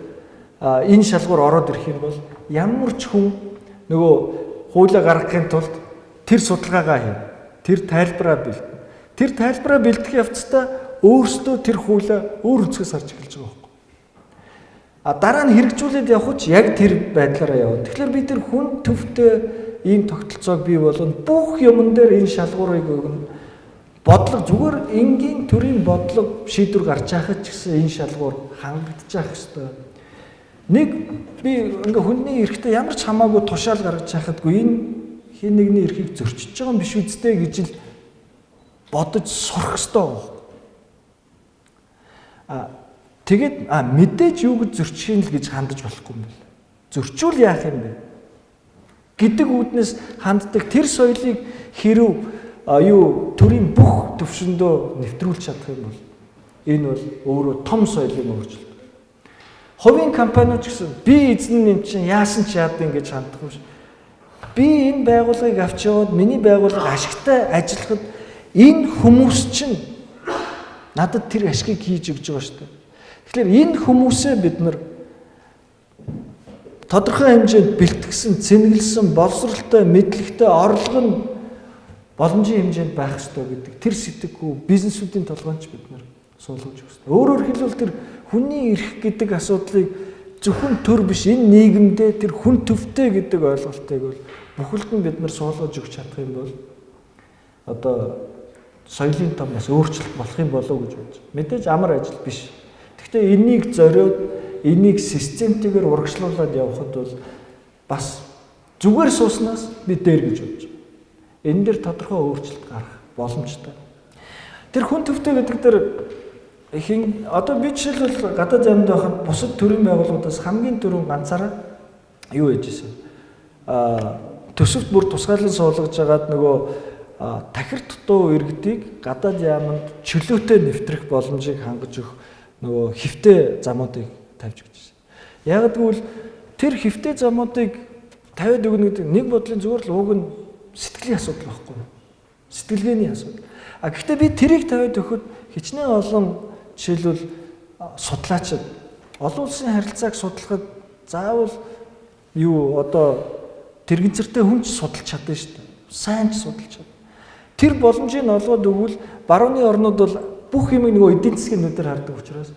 энэ шалгуур ороод ирэх юм бол ямар ч хүн нөгөө хуулиа гаргахын тулд тэр судалгаагаа хийнэ. Тэр тайлбараа бэлдэнэ. Тэр тайлбараа бэлдэх явцдаа өөрсдөө тэр хуулиа өөр өнцгөөс харж эхэлж байгаа байхгүй. Дараа нь хэрэгжүүлээд явах ч яг тэр байдлаараа явна. Тэгэхээр би тэр хүн төвтэй ийм тогтолцоог бий болгоно. Бүх юмн дээр энэ шалгуурыг өгнө. бодлого зүгээр энгийн төрийн бодлого шийдвэр гарч байхад ч гэсэн энэ шалгуур хангагдчих хэвээр. Нэг би ингээ хүний эрэхтэй ямар ч хамаагүй тушаал гаргаж байхадгүй энэ хин нэгний эрхийг зөрчиж байгаа юм биш үсттэй гэж л бодож сурах ёстой. Тэгээд мэдээж юу гэж зөрчих юм л гэж хандаж болохгүй юм байна. Зөрчүүл яах юм бэ? Гэдэг үүднээс ханддаг тэр соёлыг хэрв төрийн бүх төвшөндөө нэвтрүүлж чадах юм бол энэ бол өөрөө том соёлын өөрчлөлт. Хувийн компаниуд ч гэсэн би эзэн юм чинь яасан ч яад ингэж хандах юм шиг. Би энэ байгууллагыг авч яваад миний байгууллага ашигтай ажиллахад энэ хүмүүс чинь надад тэр ашигыг хийж өгч байгаа шүү дээ. Тэгэхээр энэ хүмүүсээ бид нар тодорхой хэмжээнд бэлтгэсэн, цэнгэлсэн, боловсралтай, мэдлэгтэй орлого нь боломжийн хэмжээнд байх ёстой гэдэг тэр сэтгэхүй бизнесүүдийн толгойнч бид нар суулгаж өгсөн. Өөрөөр хэлбэл тэр хүний эрх гэдэг асуудлыг зөвхөн төр биш энэ нийгэмдээ тэр хүн төвтэй гэдэг ойлголтыг бол бүхэлд нь бид нар суулгаж өгч чадах юм бол одоо соёлын том бас өөрчлөлт болох юм болов уу гэж бодож. Мэдээж амар ажил биш. Гэхдээ энийг зориод энийг системтэйгээр урагшлуулад явхад бол бас зүгээр сууснаас би дээр гэж бодож. Энэ дээр тодорхой өөрчлөлт гарах боломжтой. Тэр хүн төвтэй гэдэг дээр одоо би жишээлбэл гадаад замд байхад бусад төрийн байгууллагуудаас хамгийн түрүүн ганцаараа юу хийж ирсэн. Төсөвт бүр тусгаалan суулгаж агаад нөгөө тахир дутуу иргэдийг гадаад яамд чөлөөтэй нэвтрэх боломжийг хангаж өгөх нөгөө хэвтэй замуудыг тавьж өгч байна. Яг гэвэл тэр хэвтэй замуудыг тавиад өгнө гэдэг нэг бодлын зүгээр л уг нь сэтгэлийн асуудал байхгүй юу? Сэтгэлгээний асуудал. Гэхдээ би тэрийг тавиад өгөхөд хичнээн олон жишээлбэл судлаачид олон улсын харилцааг судлахад заавал юу одоо тэрэгцэртэй хүн ч судалж чадна шүү дээ. Сайн ч судалж чадна. Тэр боломжийг олгоод өгвөл барууны орнууд бол бүх юм нөгөө эдийн засгийн нүдээр хардаг учраас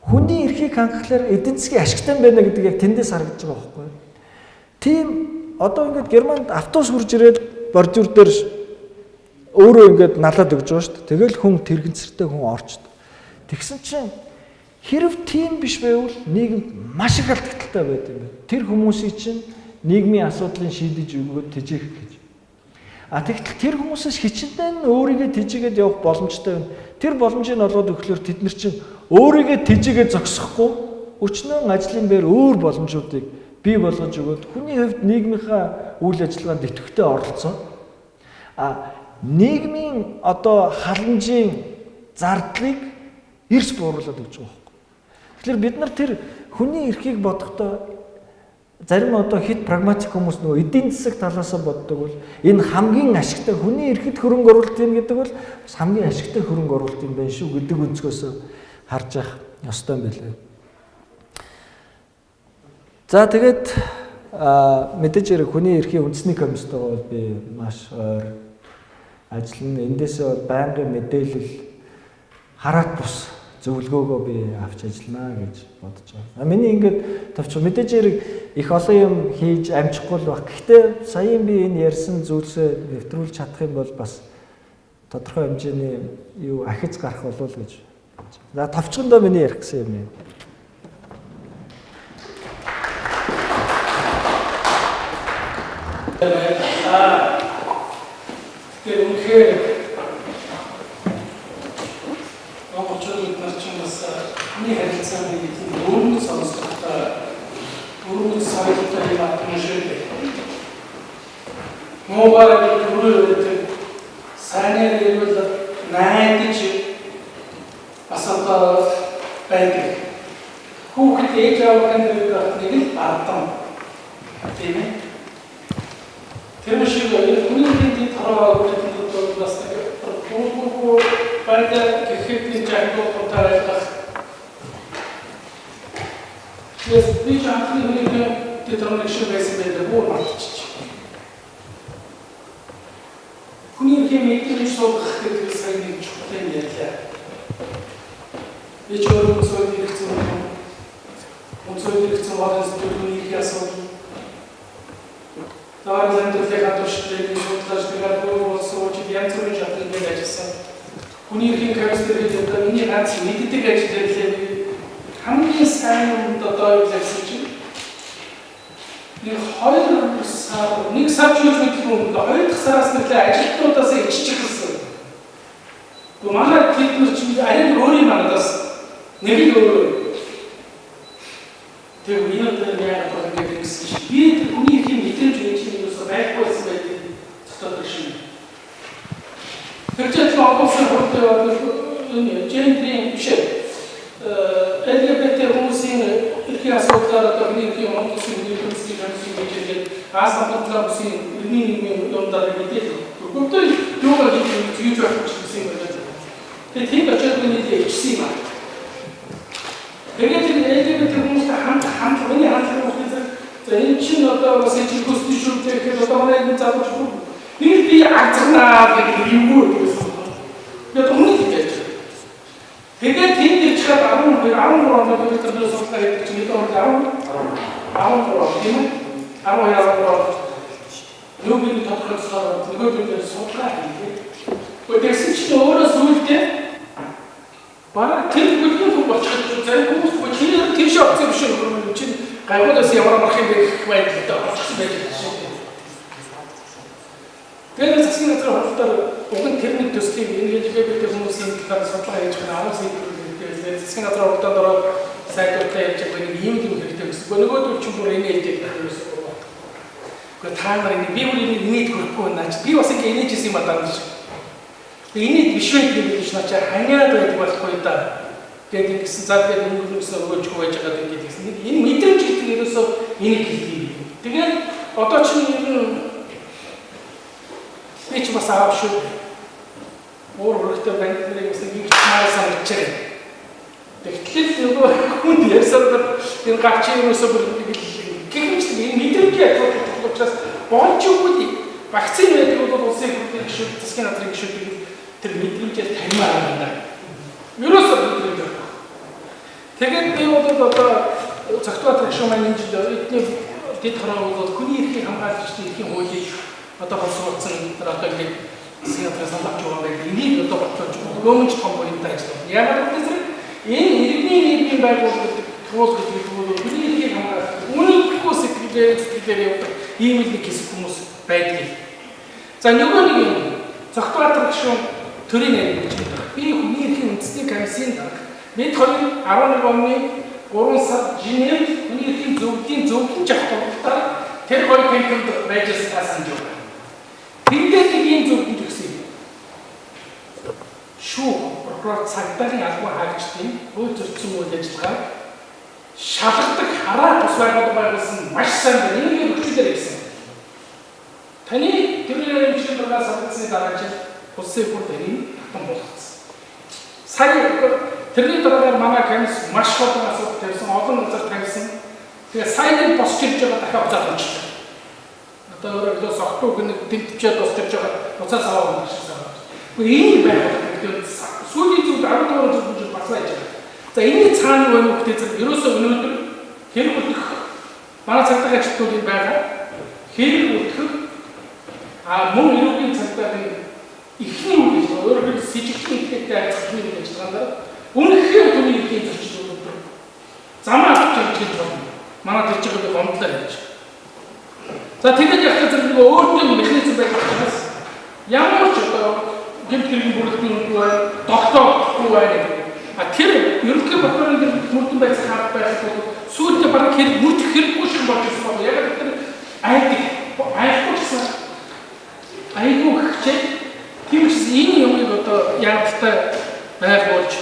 хүний эрхийг хангахлаар эдийн засгийн ашигтай байна гэдэг яг тэндээс харагдаж байгаа байхгүй юу? Тийм одоо ингээд Германд автобус хурж ирээд бордюр дээр өөрөө ингээд налаад өгч байгаа шүү дээ. Тэгэл хүн тэрэгцэртэй хүн орчд. Тэгсэн чинь хэрв тийм биш байвал нийгэмд маш их алдагдaltaй байд юм байна. Тэр хүмүүсийг чинь нийгмийн асуудлыг шийдэж өгөөд тэжээх гэж. Тэгтэл тэр хүмүүсээс хичнээн өөрийгөө тэжээгээд явах боломжтой байна. Тэр боломжийг олгоод өгөхлөөр тэд нар чинь өөрийгөө тэжээгээд зогсохгүй өчнөн ажлын байр өөр боломжуудыг бий болгож өгөөд хүний хувьд нийгмийнхаа үйл ажиллагаанд идэвхтэй оролцоо. Нийгмийн одоо халамжийн зардлыг эрс бууруулад өгч байгаа байхгүй. Тэгэхээр бид нар тэр хүний эрхийг бодохдоо зарим одоо хэд прагматик хүмүүс нөгөө эдийн засаг талаас нь боддог бол энэ хамгийн ашигтай хүний эрхэд хөрөнгө оруулалт юм гэдэг бол бас хамгийн ашигтай хөрөнгө оруулалт юм байна шүү гэдэг өнцгөөс харж явах ёстой юм байлээ. За тэгээд мэдээж хэрэг хүний эрхийн үндэсний комисстойгоо би маш ойр ажиллана. Эндээсээ бол байнгын мэдээлэл хараат бус зөвлөгөөгөө би авч ажиллана гэж бодож байгаа. Миний ингээд товч мэдээж хэрэг их олон юм хийж амжихгүй л баг. Гэхдээ саяхан би энэ ярьсан зүйлсээ нэвтрүүлж чадах юм бол бас тодорхой хэмжээний юу ахиц гарах болов уу гэж. За товчгондоо миний ярих гэсэн юм. Тэр үнэхээр монголчууд нар ч бас хүний харилцааны өргөн сонсохтой өргөн соёлтой юм атмосфер. Муугаар төрөлд сайнаар ирвэл найдаж бас одоо байдаг. Хүүхэд ээж аваахын нэг л бардам. Тийм ээ. Тэр шиг хүний тараа гэдэг бас бүр байдаг гэхэд жаагүй утаарах. Ես би жаахан нэг детерминашн байсан байдаг бүр матч. Хүний хэмээн суулгах гэдэг сайн нэг чухал юм ялаа. Би ч өөрөө зөвхөн болон зүйлийг яасан. Daar zijn de vleugels die sutlаж die gaat door wat zo wat je die antwoord je hebt in de lessen. хүний эрхийн комиссээр одоо миний ганц мэддэг ажил байлээ. Хамгийн сайн юмд одоо юу гэсэн чинь нэг 2 сар, 1 сар ч үгүй өмнө 2 дахь сараас нэлээ ажилтнуудаас иччих гэсэн. Гэхдээ манай тэднэр чинь арай өөр юм надаас нэг л өөр. Тэр минут яг одоо гэсэн чинь би хүний эрхийн мэдрэмж гэж юусоо байхгүй байсан байдаг. Дотор шиг. Тэгж олонсын хүртэл гендерийн биш LGBT хүмүүсийн эрхийн асуудлаар одоо бидний онцлог зүйлсийг хэлж аасамтлаа бүсийн иргэний юмдаа мэдээлэл. Бүгд юу гэж хийж байгаа гэсэн юм байна. Тэгээд тийм очоод миний ичсэн юм аа. Тэгээд LGBT хүмүүстэй хамт миний хамт за энэ чинь одоо бас энэ хүсдэг шүү гэхэд одоо манай энэ заавч нэг би агцнаа гэдэг юм уу гэсэн. Яг өмнө гэж. Тэгээд тийм дэж чад 13 онд бид судалгаа хийх чинь одоо 13 тийм үү? 12 юу би тодорхойлсоор нөгөөдөө судалгаа хийх. Тэгсэн чинь өөрөө сүултээ бараг тэр бүхэн болчиход зарим хүмүүс чинь тэр шиг оцсон биш үү? Чинь гайхуулаас ямар мархын байх байлаа болчихсон байж байна. Тэгээд засгийн газрын хурдаар уг тэрний төслийг LGBT хүмүүсийн талаар судалгаа хийж байгаа 10 сая төгрөг засгийн газрын хурдаар ороод сайдуудаа хийж байгаа нэг юм хэрэгтэй гэсэн. Нөгөөдөл чинь бүр энэ хэлдэг гэсэн. Гэхдээ та нарын би бүр энэ нийт хүрхгүй наач. Би бас ингэ энэжсэн юм даа гэж. Энийг биш байх юм гэж наач ханаад байдаг болохгүй да. Тэгээд ингэсэн зав гэдэг өнгөрөөс өгөөжгүй байж байгаа гэдэг гэсэн. Энэ мэдрэмж гэдэг ерөөсөө энийг хэлдэг. Тэгээд одоо чинь би ч бас аав шүү. Өөр өөртөө банкны гэсэн юм чимээс санагдчихэ. Тэгтэл нөгөө хүнд ярьсаар энэ гарч ирээсөө бүр гихмч энэ мэдрэмжээ тодорхойлох учраас болж үгүй. Вакцины байдаг бол улсын хурлын гишүүд, засгийн газрын гишүүд тэр мэдрэмжээ таньмаар байна. Ерөөсөө мэдрэмж. Тэгээд би бол одоо Цогтбаатар гишүүн маань энэ жил эдний дэд хороо бол хүний эрхийг хамгаалагчдын эрхийн хуулийг одоо боловсруулсан тэр одоо ингэ сэтгүүл саналж байгаа байх. Энийг одоо бодлож өгөөмж том боёнтай ажиллана. Яг гэвэл энэ иргэний нийгмийн байгууллагууд туул гэдэг нь хүний эрхийг хамгаалах үнэхээр сэтгэлээр явдаг ийм л нэг хэсэг хүмүүс байдаг. За нөгөө нэг юм Цогтбаатар гишүүн төрийн яриг гэж байна. Би хүний эрхийн үндэсний комиссийн дарга бид хоёр 11 оны 3 сар Женевд хүний эрхийн зөвлөлийн жагталтаар тэр хоёр кампэнд байж байгаа санаж байна. Тэндээ нэг юм зөвлөж өгсөн юм. Шүү прокурор цагдаагийн албан хаагчдын хууль зөрчил үйл ажиллагаа шалгадаг хараа бус байгуулсан маш сайн байна. Энийг өчигдөр хэлсэн. Таны төрийн хэмжээнд байгаа сагдсны дараа чинь улсын хурлын хатан болгосон. Сая тэрний дараагаар манай комисс маш олон асуудал тавьсан, олон газар тавьсан. Тэгээ сайн босч ирж байгаа дахиад уцаад болчихсон. Одоо өөрөөр согтуу гэнэ тэмтчээд босч ирж байгаа уцаас аваад болчихсон. Энэ байх гэдэг сүүлийн зүйл 14 жил баслаа гэж байна. За энэ цаана юу вэ гэдэг зэрэг ерөөсөө өнөөдөр хэрэг үлдэх манай цагдаагийн ажилтнуудын байгаа хэрэг үлдэх мөн эрүүгийн цагдаагийн ихний үйл өөрөөр хэлбэл сэжигтэн ихтэй ажиллах үйл ажиллагаанд үнэхээр хүний эрхийн зөрчил замаа авч хийж байна. Манай төрж байгаа гомдлоо хийж. За тэгээд яг зэрэг нэг өөртөө механизм байх ямар ч одоо гэмт хэргийн бүрэлдэхүүн доктор байна. Тэр ерөнхий прокурорын мөрдөн байцаах харах байх бол сүүлдээ бараг хэрэг мөрдөх хэрэггүй шиг болж ирсэн байна. Яг тэр айхгүйсэн айгүй хчээ тийм ч энэ юмыг одоо яалттай байгуулж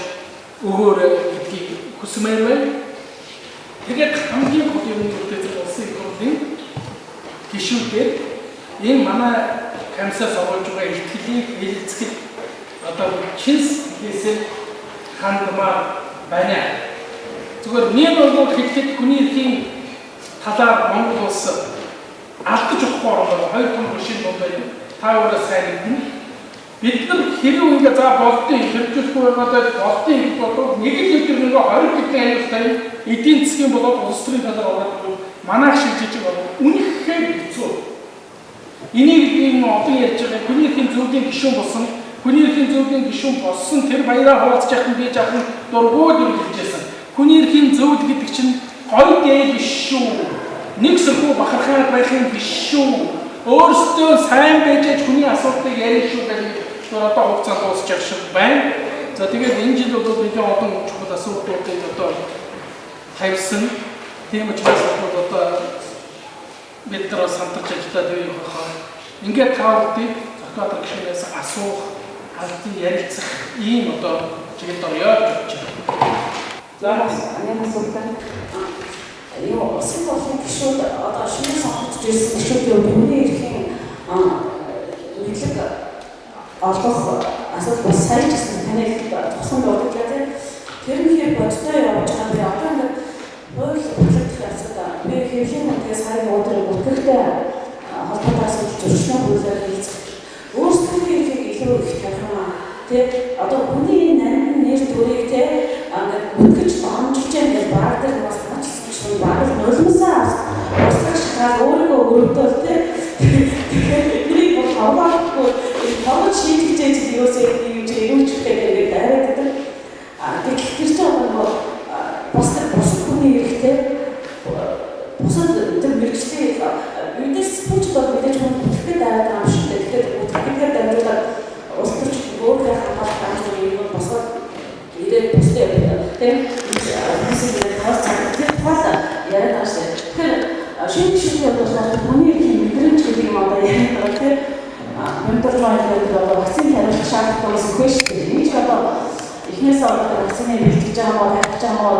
өгөөр гэдгийг хүсмээр байна. Тэгээд хамгийн гол юм нь үүтэй улсын хурлын гишүүдээр энэ манай комиссаас оруулж байгаа ихтгэлийг хэлэлцэх одоо чинс хийсээр хандмаар байна. Зүгээр нэг бол хэлэхэд хүний эрхийн талаар Монгол улс алдаж өгөхгүй орно. Хоёр том машин бол байна. Та өөрөө сайн мэднэ. Бид нар хэрэв ингээ за болтын хэрэгжүүлэхгүй байгаад болтын болоод нэг л өдөр нэг 20 хэдэн аюултай эдийн засгийн болоод улс төрийн талаар ороод манайх шиг жижиг болоо үнэхээр хэцүү. Энийг би олон ярьж байгаа хүний эрхийн зөвлөлийн гишүүн болсон хүний эрхийн зөвлөлийн гишүүн болсон тэр баяраа хуваалцаж яхад би жаахан дургуул хэлжсэн. Хүний эрхийн зөвлөл гэдэг чинь гоё дээ биш шүү. Нэг сөхөө бахархаад байхын биш шүү. Өөрсдөө сайн байж хүний асуудлыг ярих шүү гэж одоо хугацаанд дуусчих шиг байна. За тэгээд энэ жил бол бидний олон чухал асуудлуудыг одоо тавьсан. Тийм учраас одоо бид нар самтаж ажиллаад байгаа. Ингээд таавдыг зохиолын гишүүнээс асуух, албан ярилцах ийм одоо чиглэл орё гэж байна. За анхны асуултаа юу осын болсон гişүүд одоо шинэ сонгогдож ирсэн гişүүдийн хүний эрхийн мэдлэг олох асуудал бас сайн ч гэсэн таныг тусганд болдог тийм. Тэр нь бодтой явж байгаа би одоо ингээд хууль батлагдах асуудал би хэвшин нэгээс харин өдөр бүртгэхтэй холбоотой асуудал зөрчлийн хуулиар хэлцэх. Өөрсдөө илүү их тавьмаа. Тэгээд одоо хүний нарийн нэр төрийг те бүтгэж онжиж байгаа баг дээр бас ч баг нулимсаа устгах шалтгаан өөрийгөө өрөвдөл те бидний бол хаваагүй тавд шийдэж юусээ юм чигүүчтэй гэдэг дайраад гэдэг. Тэгэхээр тэр чинь одоо бус хүний хэрэгтэй бусад тэр мэрэгчлийн бидээс спорт бол мэдээж бүтгэхэд дараад байгаа юм шиг. Тэгэхээр бүтгэхээр дамжуулаад устгах өөрөө хамгаалах юм босоод ирээд бусдаа тийм яриад байгаа шүү. Тэгэхээр шинэ шийдвэр бодоход хүний эрхийн мэдрэмж гэдэг юм одоо яриад байгаа тийм менторчмент гэдэг одоо вакцины хариулах шаардлагаас өгөх шүү. Энд ч одоо эхнээс одоо вакцины бэлтгэж байгаа мó тавьж байгаа мó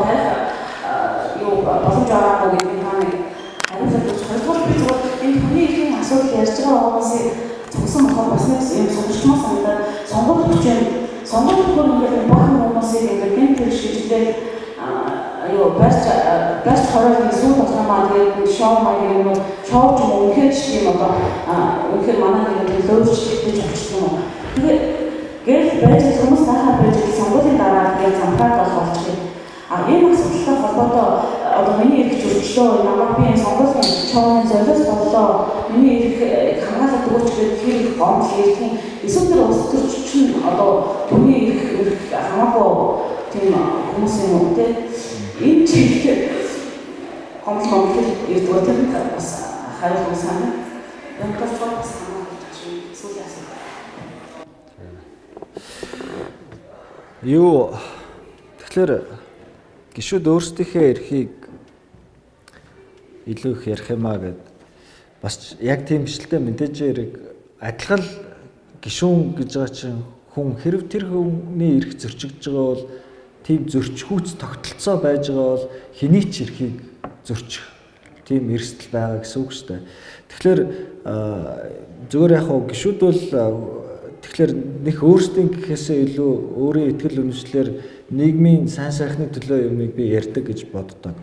юу боломж байгаагүй гэдэг нь хариулах гэж хоёрдугаар би зүгээр энэ хүний эрхийн асуудал ярьж байгаа хүмүүсийг цогсон бохоо бас нэг юм сонгогчмоос санагдаад сонгох хөр ингээд бахан хүмүүсийг ингээд гэнт хэрэгжүүлээд юу барьж хороогийн сүү тогтоомоо гэдэг шоу маяг юм шоу ч юм уу үнэхээр ч юм одоо үнэхээр манай нэг лөөжтэй очсон юм. Тэгээд гэр байж хүмүүс нахаа байж сонгуулийн дараа тэгээд замхаад болчихсон. Энэ асуудалтай холбоотой одоо миний эрх зөрчлөө намайг би сонгуулийн шоуны зөвлөс боллоо. Миний эрх хамгаалалт өгч гэдэг хэрэг гомдол эрхийн эсвэл тэр улс төрчин одоо хүний эрх хамаагүй тийм хүмүүс юм үү? Энэ чиглэл гомдол ирдгүү тэр бас хариулт санаа. Янтарч бас хамаагүй зүйл асуу. Юу тэгэхээр гишүүд өөрсдийнхээ эрхийг илүү их ярих юмаа гэд бас яг тийм биш л дээ мэдээж хэрэг адилхан гишүүн гэж байгаа чинь хүн хэрв тэр хүний эрх зөрчигдөж байгаа бол тийм зөрчхүүц тогтолцоо байж байгаа бол хэний ч эрхийг зөрчих тийм эрсдэл байгаа гэсэн үг шүү дээ. Тэгэхээр зөвөр яг хоо гишүүд бол тэгэхээр нэг өөрсдийн гэхээсээ илүү өөрийн итгэл үнэмшлэр нийгмийн сайн сайхны төлөө юмыг би ярьдаг гэж боддог.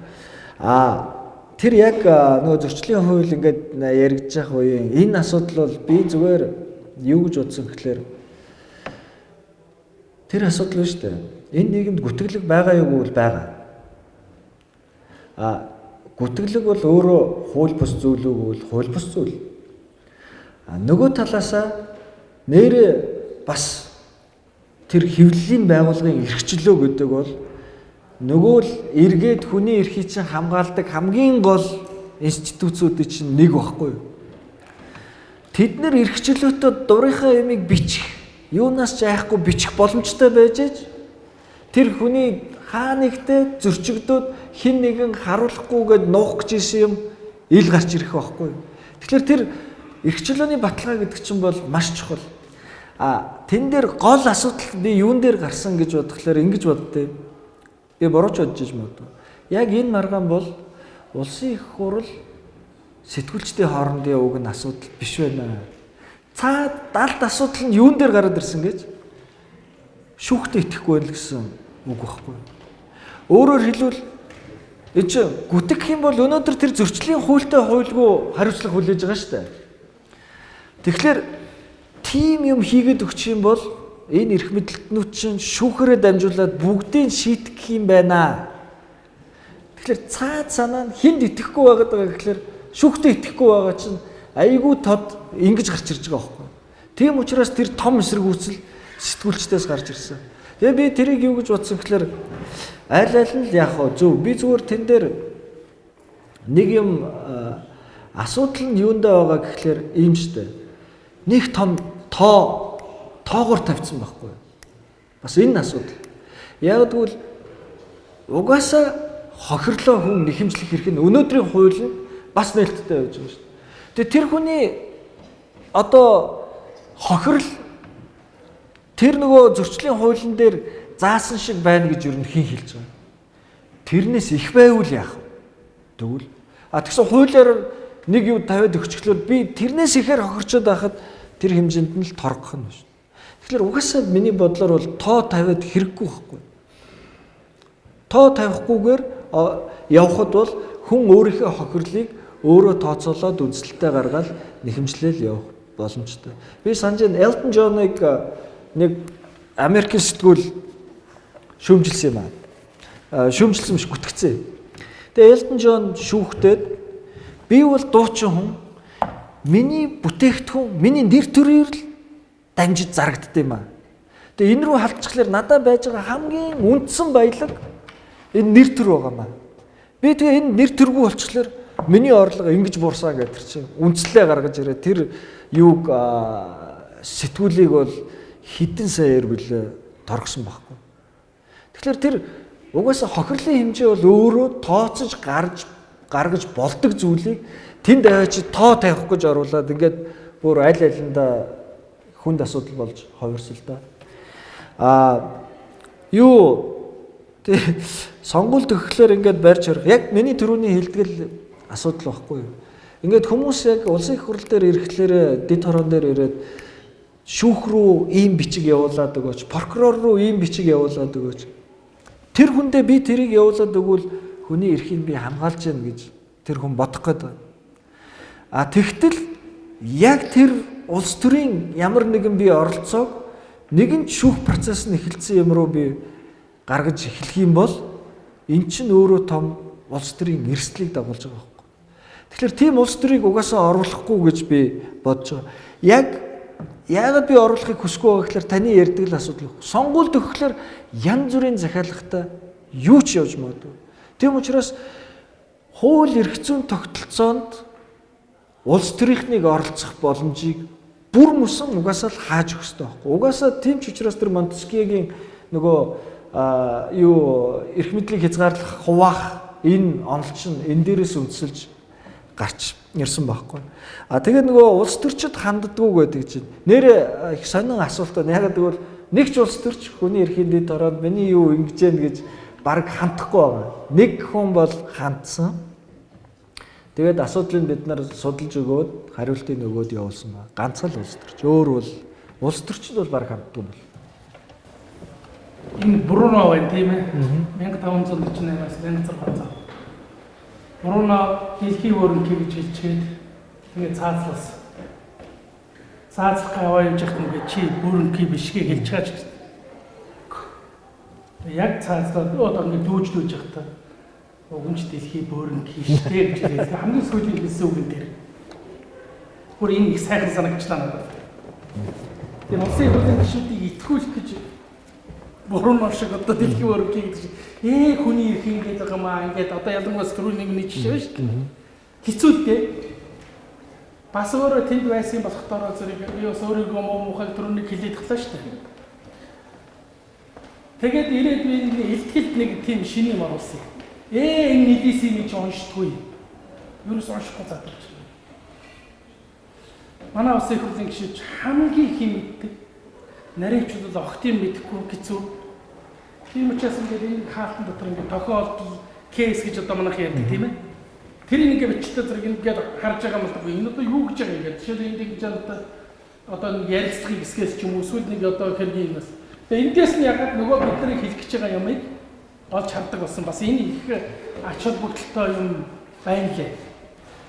Тэр яг нөгөө зөрчлийн хууль ингээд яригдж явах үеийн энэ асуудал бол би зүгээр юу гэж бодсон гэхээр тэр асуудал биш үү? Энэ нийгэмд гүтгэлэг байгаа юу гэвэл байгаа. Гүтгэлэг бол өөрөө хууль бус зүйл үү гэвэл хууль бус зүйл. Нөгөө талаасаа нэрээ бас тэр хэвлэлийн байгууллагын эрхчлөө гэдэг бол нөгөө л эргээд хүний эрхийг чинь хамгаалдаг хамгийн гол институцүүдийн чинь нэг баггүй юу? Тэд нэр эрхчлөөтэй дурынхаа ямиг бичих, юунаас ч айхгүй бичих боломжтой байж тэр хүний хаа нэгтээ зөрчигдөөд хин нэгэн харуулахгүйгээд нуух гэж исэн юм ил гарч ирэх баггүй юу? Тэгэхээр тэр эрхчлөөний баталгаа гэдэг чинь бол маш чухал. Тэн дээр гол асуудал би юун дээр гарсан гэж бодглохлоор ингэж боддөө. Би борооч бодож магадгүй. Яг энэ маргаан бол улсын их хурл сэтгүүлчдийн хоорондын уг нь асуудал биш байна. Цаад далд асуудал нь юун дээр гараад ирсэн гэж шүүхтээ итгэхгүй байл гэсэн үг байхгүй. Өөрөөр хэлбэл гүтэх юм бол өнөөдөр тэр зөрчлийн хуультай хуульгүй хариуцлага хүлээж байгаа шүү дээ. Тэгэхээр тийм юм хийгээд өгчих юм бол энэ эрх мэдлэлтнүүд чинь шүүхрээ дамжуулаад бүгдийг шийтгэх юм байна. Тэгэхээр цаад санаа нь хүнд итгэхгүй байгаад байгаа гэхээр шүүхтээ итгэхгүй байгаа чинь айгүй тод ингэж гарч ирж байгаа байхгүй. Тийм учраас тэр том эсрэг үүсэл сэтгүүлчдээс гарч ирсэн. Тэгээ би тэрийг юу гэж бодсон гэхээр аль нь л яг зөв. Би зүгээр тэн дээр нэг юм асуудал нь юундаа байгаа гэхээр ийм штэ. Нэг том тоогоор тавьсан байхгүй. Бас энэ асуудал. Яг тэгвэл угаасаа хохирлоо хүн нэхэмжлэх хэрэг нь өнөөдрийн хууль нь бас нээлттэй байж байгаа шүү дээ. Тэгээ тэр хүний одоо хохирол тэр нөгөө зөрчлийн хуулийн дээр заасан шиг байна гэж юу хэн хэлж байгаа. Тэрнээс их байвал яах вэ? Тэгвэл тэгсэн хуулиар нэг юу тавиад өгчлөөр би тэрнээс ихээр хохирчод байхад тэр хэмжээнд нь л торгох нь шүү. Тэгэхээр угаасаа миний бодлоор бол тоо тавиад хэрэггүй байхгүй. Тоо тавихгүйгээр явхад бол хүн өөрийнхөө хохирлыг өөрөө тооцоолоод үндэслэлтэй гаргаад нэхэмжлэл явах боломжтой. Би санаж байна Элтон Джоныг нэг Америкийн сэтгүүл шүүмжилсэн юм аа. Шүүмжилсэн биш гүтгэцээ. Тэгээ Элтон Джон шүүхтэд би бол дуучин хүн миний бүтээгдэхүүн миний нэр төрөөр л дамжиж зарагддаг юм аа. Тэгээ энэ рүү халдчихлаар надад байж байгаа хамгийн үндсэн баялаг энэ нэр төр байгаа маа. Би тэгээ энэ нэр төргүй болчихлоор миний орлого ингэж буурсан гэдэг чинь үндслээ гаргаж ирээ тэр юуг сэтгүүлийг бол хідэн саяар билээ торгсон байхгүй. Тэгэхээр тэр угаасаа хохирлын хэмжээ бол өөрөө тооцож гаргаж болдог зүйлийг тэнд аваач тоо тавих гэж оруулаад ингээд бүр аль алиндаа хүнд асуудал болж хувирсан л да. Сонгуульд өгөхлөөр ингээд барьж харах. Яг миний түрүүний хэлтгэл асуудал байхгүй юу? Ингээд хүмүүс яг улсын их хурл дээр ирэхлээр дэд хорон дээр ирээд шүүх рүү ийм бичиг явуулаад өгөөч, прокурор руу ийм бичиг явуулаад өгөөч. Тэр хүндээ би тэрийг явуулаад өгвөл хүний эрхийг би хамгаалж яана гэж тэр хүн бодох гээд байна. Тэгтэл яг тэр улс төрийн ямар нэгэн би оролцоог нэгэн шүүх процесс нь эхэлсэн юм руу би гаргаж эхлэх юм бол эн чинь өөрөө том улс төрийн эрсдлийг дагуулж байгаа байхгүй. Тэгэхээр тийм улс төрийг угаасаа оруулахгүй гэж би бодож байгаа. Яагаад би оруулахыг хүсэхгүй байгаа гэхээр таны ярьдаг л асуудал. Сонгуульд өгөхлөөр янз бүрийн захиалгатай юу ч явж магадгүй. Тийм учраас хууль эрх зүйн тогтолцоонд улс төрийнхнийг оролцох боломжийг бүр мөсөн угаасаа л хааж өгөх хэрэгтэй байхгүй. Угаасаа тийм ч учраас тэр Монтескьегийн нөгөө эрх мэдлийг хязгаарлах хуваах энэ онол чинь энэ дээрээс үндэслэж гарч ирсэн байхгүй. Тэгээд нөгөө улс төрчид ханддаггүй гэдэг чинь нэр их сонин асуулт байна. Яг гэвэл нэг ч улс төрч хүний эрхийн дэд ороод миний юу ингэж яах гэж баг хандахгүй байгаа. Нэг хүн бол хандсан. Тэгээд асуудлыг бид нар судалж өгөөд хариултыг өгөөд явуулсан ба. Ганцхан л улс төрч. Өөр бол улс төрчид бол баг ханддаг юм бол. Энэ Бруно байна тийм ээ. 1548-аас 1600. Бруно дэлхийн өрнөгийг гэж хэлчихэд ингээд цаазлуулсан. Цаазлах аваа юм жихт ингээд чи өрнөгийг бишгээ хэлж чаач гэсэн. Яг цаазлаад одоо ингээд дүүж явахдаа угомж дэлхийн өрнөгийг хийжтэй гэж хэлсэн. Хамгийн сүүлийн хэлсэн үг энэ дээр. Бүр энэ их сайхан санагчлаа надад. Тэгээ улсын хурлын гишүүдийг итгүүлэх гэж Бруно шиг одоо дэлхийн өрнөгийг гэж хүний эрхийн гэдэг байгаа маа ингээд одоо ялангуяа түрүүний миний жишээ байна шүү дээ. Хэцүүтэй. Бас өөрөө тэнд байсан болохдоо зэрэг би бас өөрийгөө муухай түрүүний хэлээд тахлаа шүү дээ. Тэгээд ирээд би илтгэлд нэг тийм шиний юм оруулсан. Энэ нийдисийг чи уншдаггүй. Юурээс уншихгүй задарч. Манай улсын хурлын гишүүд хамгийн их мэддэг. Наривчууд бол огтын мэдэхгүй хэцүү. Тийм учраас ингээд энэ хаалтан дотор ингээд тохиолдол кейс гэж одоо манайх ярьдаг тийм ээ. Тэрийг ингээд бичдэг зэрэг ингээд харж байгаа юм бол энэ одоо юу гэж байгаа юм ингээд жишээлбэл энэ гэж одоо ярилцлагын хэсгээс ч юм уу эсвэл нэг одоо хэргийн юмас. Тэгээ эндээс нь ягаад нөгөө бидний хэлэх гэж байгаа юмыг олж хардаг болсон. Бас энэ их ач холбогдолтой юм байна лээ.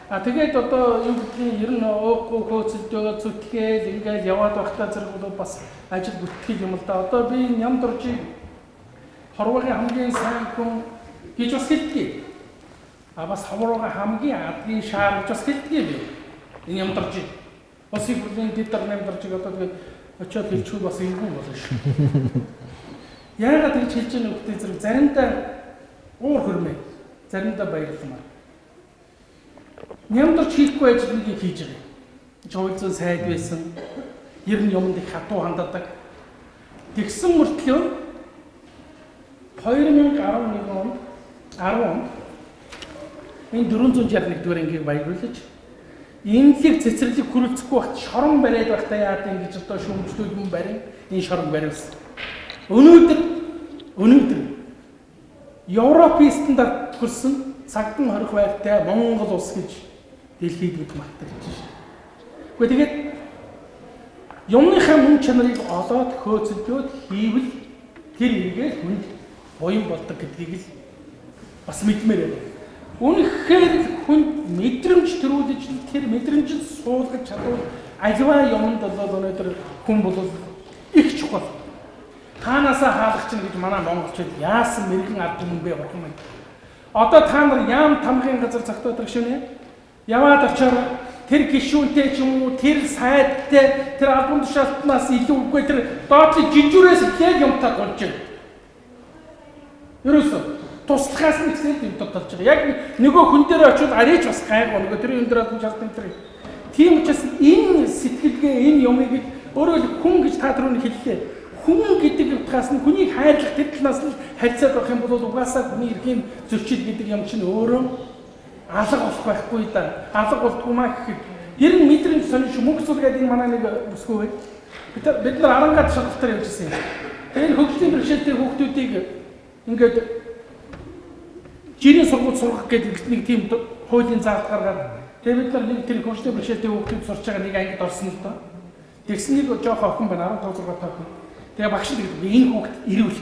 Тэгээд одоо юу гэдгийг ер нь уухгүй хөөцөлж байгаа зүтгээл ингээд яваад байхдаа зэрэг бол бас ажил бүтгэл юм л да. Одоо би энэ ям дуржийг хорвогийн хамгийн сайн хүн гэж бас хэлдэг. Бас хорвогийн хамгийн адгийн шаар гэж бас хэлдэг юм. Энэ ям дуржийг. Улсын хурлын дэд дарны ям дуржийг одоо тэгээд очиод хэлчихвэл бас эвгүй болно шүү. Яагаад гэж хэлж байгаа нөхдөд зэрэг заримдаа уур хөрмөө, заримдаа баярламаар. Нямдарч хийхгүй ажлыг хийж байгаа. Жуулзан сайд байсан. Ер нь юмд их хатуу хандадаг. Тэгсэн мөртлөө 2011 онд 10 онд энэ 461 дугаар ангийг баяруулж энэлэг цэцэрлэг хүрэлцэхгүй багт шорон бариад байхдаа яад ингэж одоо шүүмжлүүд юм барин энэ шорон бариулсан. Өнөөдөр Европын стандарт хүрсэн цагдан хорих байртай Монгол улс гэж дэлхийд магтаж байна. Гэхдээ тэгээд юмныхаа мөн чанарыг олоод хөөцөлдөөд хийвэл тэр эргээд хүнд буян болдог гэдгийг л бас мэдмээр байна. Үнэхээр хүнд мэдрэмж төрүүлж тэр мэдрэмжийг суулгаж чадвал аливаа юмд болоод өнөөдөр хүн бол их чухал. Таанасаа хаалгач нь гэж манай монголчууд яасан мэрэгэн ард юм бэ гэх юм. Одоо та нар яам тамгын газар цагтаадаг шүнэ. Яваад очоор тэр гишүүнтэй ч юм уу тэр сайдтай тэр албан тушаалтнаас илүү үгүй тэр доотлын жижигрээс яг юмтай болж байна. Ерөөсөө туслахаас нь ихсэн юм тодтолж байгаа. Яг нөгөө хүн дээр очиод арийч бас гайгүй нөгөө тэр юм дээр албан тушаалтын тэр. Тийм учраас энэ сэтгэлгээ энэ юмыг өөрөө хүн гэж та түрүүний хэллээ. Хүн гэдэг утгаас нь хүнийг хайрлах тэр талаас нь харьцаад байх юм бол угаасаа хүний эрхийн зөрчил гэдэг юм чинь өөрөө алга болох байхгүй да. Алга болдгоо маа гэхэд ер нь мэдрэмж сонирш мөнгө цуглаад энэ манай нэг бүсгүй бай. Бид нар арангаад шалгалтаар явжсэн юм. Тэгээд хөгжлийн бэрхшээлтэй хүүхдүүдийг ингээд жирийн сургууль сургах гэдэг нэг тийм хуулийн заалт гаргаад тэгээд бид нар нэг тэр хөгжлийн бэрхшээлтэй хүүхдүүд сурч байгаа нэг ангид орсон л доо. Тэгсэн нэг жоох охин байна 15 6 таа. Тэгээ багш нь гэдэг энэ хүүхд ирүүл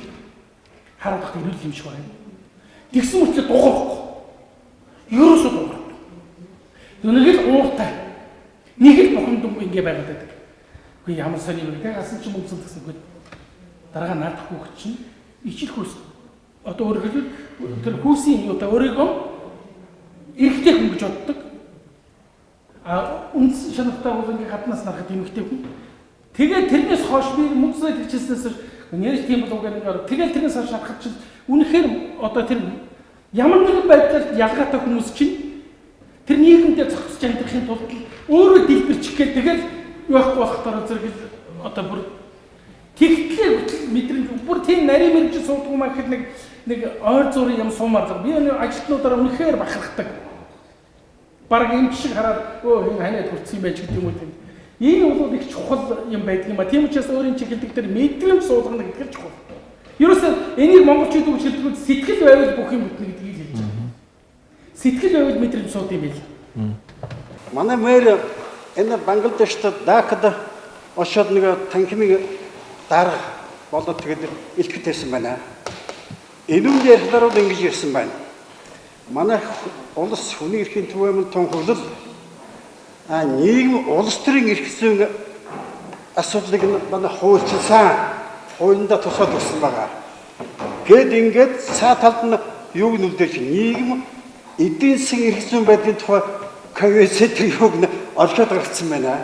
харагдах ирүүл юм шиг байна. Тэгсэн мөртлөө дуурахгүй. Ерөөсөө дуурахгүй. Үнэхээр ууртай. Нэг л бохомд ингэ байгаад байдаг. Үгүй ямар сони юм те асан ч мөнгө зүтгэсэнгүй. Дараа наад хүүхд чинь ичил хөөс. Одоо өөрөөр хэлбэл тэр хүүсийн юутай өөрийгөө эрэгтэй хүн гэж боддог. Үндсэн шанартай бол ингэ гаднаас нарахад эмэгтэй хүн. Тэгээд тэрнээс хойш би мөнгөсөө тэгчээснээс нэрс тийм болов гэдэг. Тэгээд тэрнээс хойш харахад чинь үнэхээр одоо тэр ямар нэгэн байдлаар ялгаатай хүмүүс чинь тэр нийгэмдээ зохицож амьдрахын тулд өөрөө дэлбэрчих гээл тэгэл явахгүй болохдоо зэрэг одоо бүр тэгтлээ мэдрэмж бүр тийм нарийн мэрэгч суудгүй маа гэхэд нэг ойр зургийн юм суумаар би энэ ажилтнуудаараа үнэхээр бахархдаг. Бараг юм шиг хараад өө энэ ханаад хүрсэн юм байж гэдэг юм уу. Энэ бол их чухал юм байдаг юм а. Тийм учраас өөрийн чиг хэлдэг дээр мэдрэмж суулгана гэдэг нь чухал. Ерөөсөө энийг монголчууд үг хэлдэг сэтгэл байвал бүх юм бүтнэ гэдгийг хэлж байгаа. Сэтгэл байвал мэдрэмж сууд юм байл. Манай мэр энэ Бангладешт Дакад очоод нэг танхимыг дарга болоод тэгээд илтгэж байсан байна. Энүүн ярилцлаар бол ингэж ирсэн байна. Манай улс хүний эрхийн төвөмөл тунхаглал нийгэм улс төрийн эрх зүйн асуудлыг манай хуульчилсан хуулиндаа тусаад өгсөн байгаа. Гэт ингээд цаа талд нь юуг нь үлдээж нийгэм эдийн засгийн эрх зүйн байдлын тухай конвенцэд юуг нь олгоод гаргацсан байна.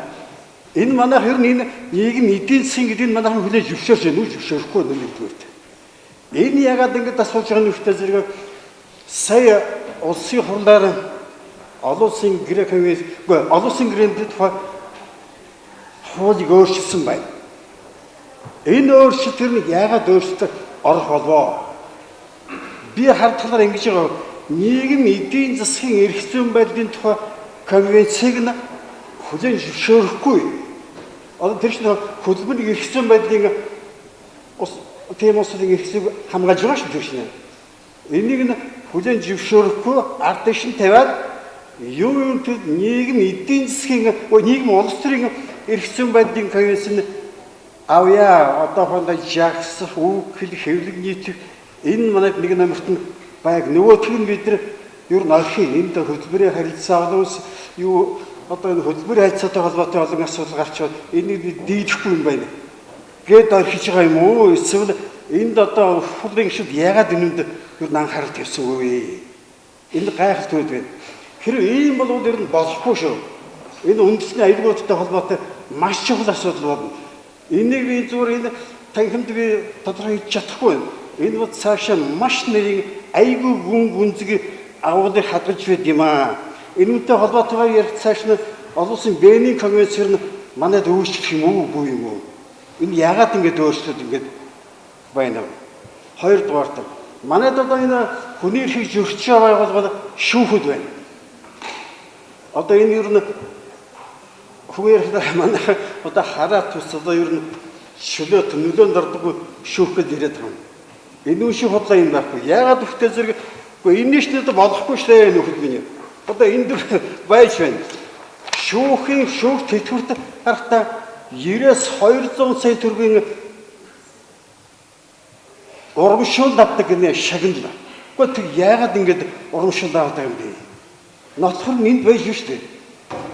Энэ манайх ер нь энэ нийгэм эдийн засгийн гэдэг нь манайх хүлээж зөвшөөрч байна уу зөвшөөрөхгүй нь нэгдүгээр. Энэ ягаад ингэж асууж байгаа нөхдөд зэрэг сая улсын хурлаар олон улсын гэрээ конвенц олон улсын гэрээнд тухай хуулийг өөрчилсөн байна. Энэ өөрчлөлт тэр нь яагаад өөрчлөлт орох болов? Би хардталаар ингэж байгаа нийгэм эдийн засгийн эрх зүйн байдлын тухай конвенцийг нь хүлээн зөвшөөрөхгүй. Одоо тэр чинь хөдөлмөрийн эрх зүйн байдлын тийм улсын эрх зүйг хамгаалж байгаа шүү дээ чинь. Энийг нь хүлээн зөвшөөрөхгүй ард дэшин тавиад юу юм төд нийгэм эдийн засгийн нийгэм улс төрийн эрх зүйн байдлын конвенцийг авъя одоохондоо жагс үхэл хэвлэг нийт энэ манайд нэг номерт нь байг нөгөөх нь бид нар ер нь орхийн энд хөдөлмөрийн харилцаа олонс юу одоо энэ хөдөлмөрийн харилцаатай холбоотой олон асуудал гарчаад энийг бид дийлэхгүй юм байна. Гээд орхиж байгаа юм уу? Эсвэл энд одоо хурлын гишүүд яагаад энэнд ер нь анхаарал тавьсан вэ? Энд гайхалтай байдаг. Хэрвээ ийм бол ер нь болохгүй шүү. Энэ үндэсний аюулгүйтэй холбоотой маш чухал асуудал болно. Энийг би зүгээр энэ танхимд би тодорхой хийж чадахгүй байна. Энэ бол цаашаа маш нэрийн айгүй гүн гүнзгий агуулгыг хадгалж байд юм аа. Энэтэй холбоотойгоор ярих цааш нь олон улсын Бенин конвенцээр нь манайд өөрчлөх юм уу үгүй юм уу? Энэ яагаад ингэж өөрчлөлт ингэж байна вэ? Хоёрдугаарт манайд одоо энэ хүний эрхийг зөрчиж байгаа байгууллага шүүхэд байна. Одоо энэ ер нь хүн эрхээр манай одоо хараад тус одоо ер нь шөлөө нөлөөнд ордог шүүх гэж яриад байгаа юм. Энэ үе шиг бодлоо юм байхгүй. Яагаад гэвэл зэрэг энэ нэшнэд болохгүй шээ нөхөд минь. Одоо энэ дөр байж байна. Шүүх тэтгэврт харахтаа 90-200 сая төгрөгийн урамшуул авдаг гэнэ шагнал. Гэхдээ тэг яагаад ингэж урамшуул авдаг юм бэ? Нотлохор энд байж шүү дээ.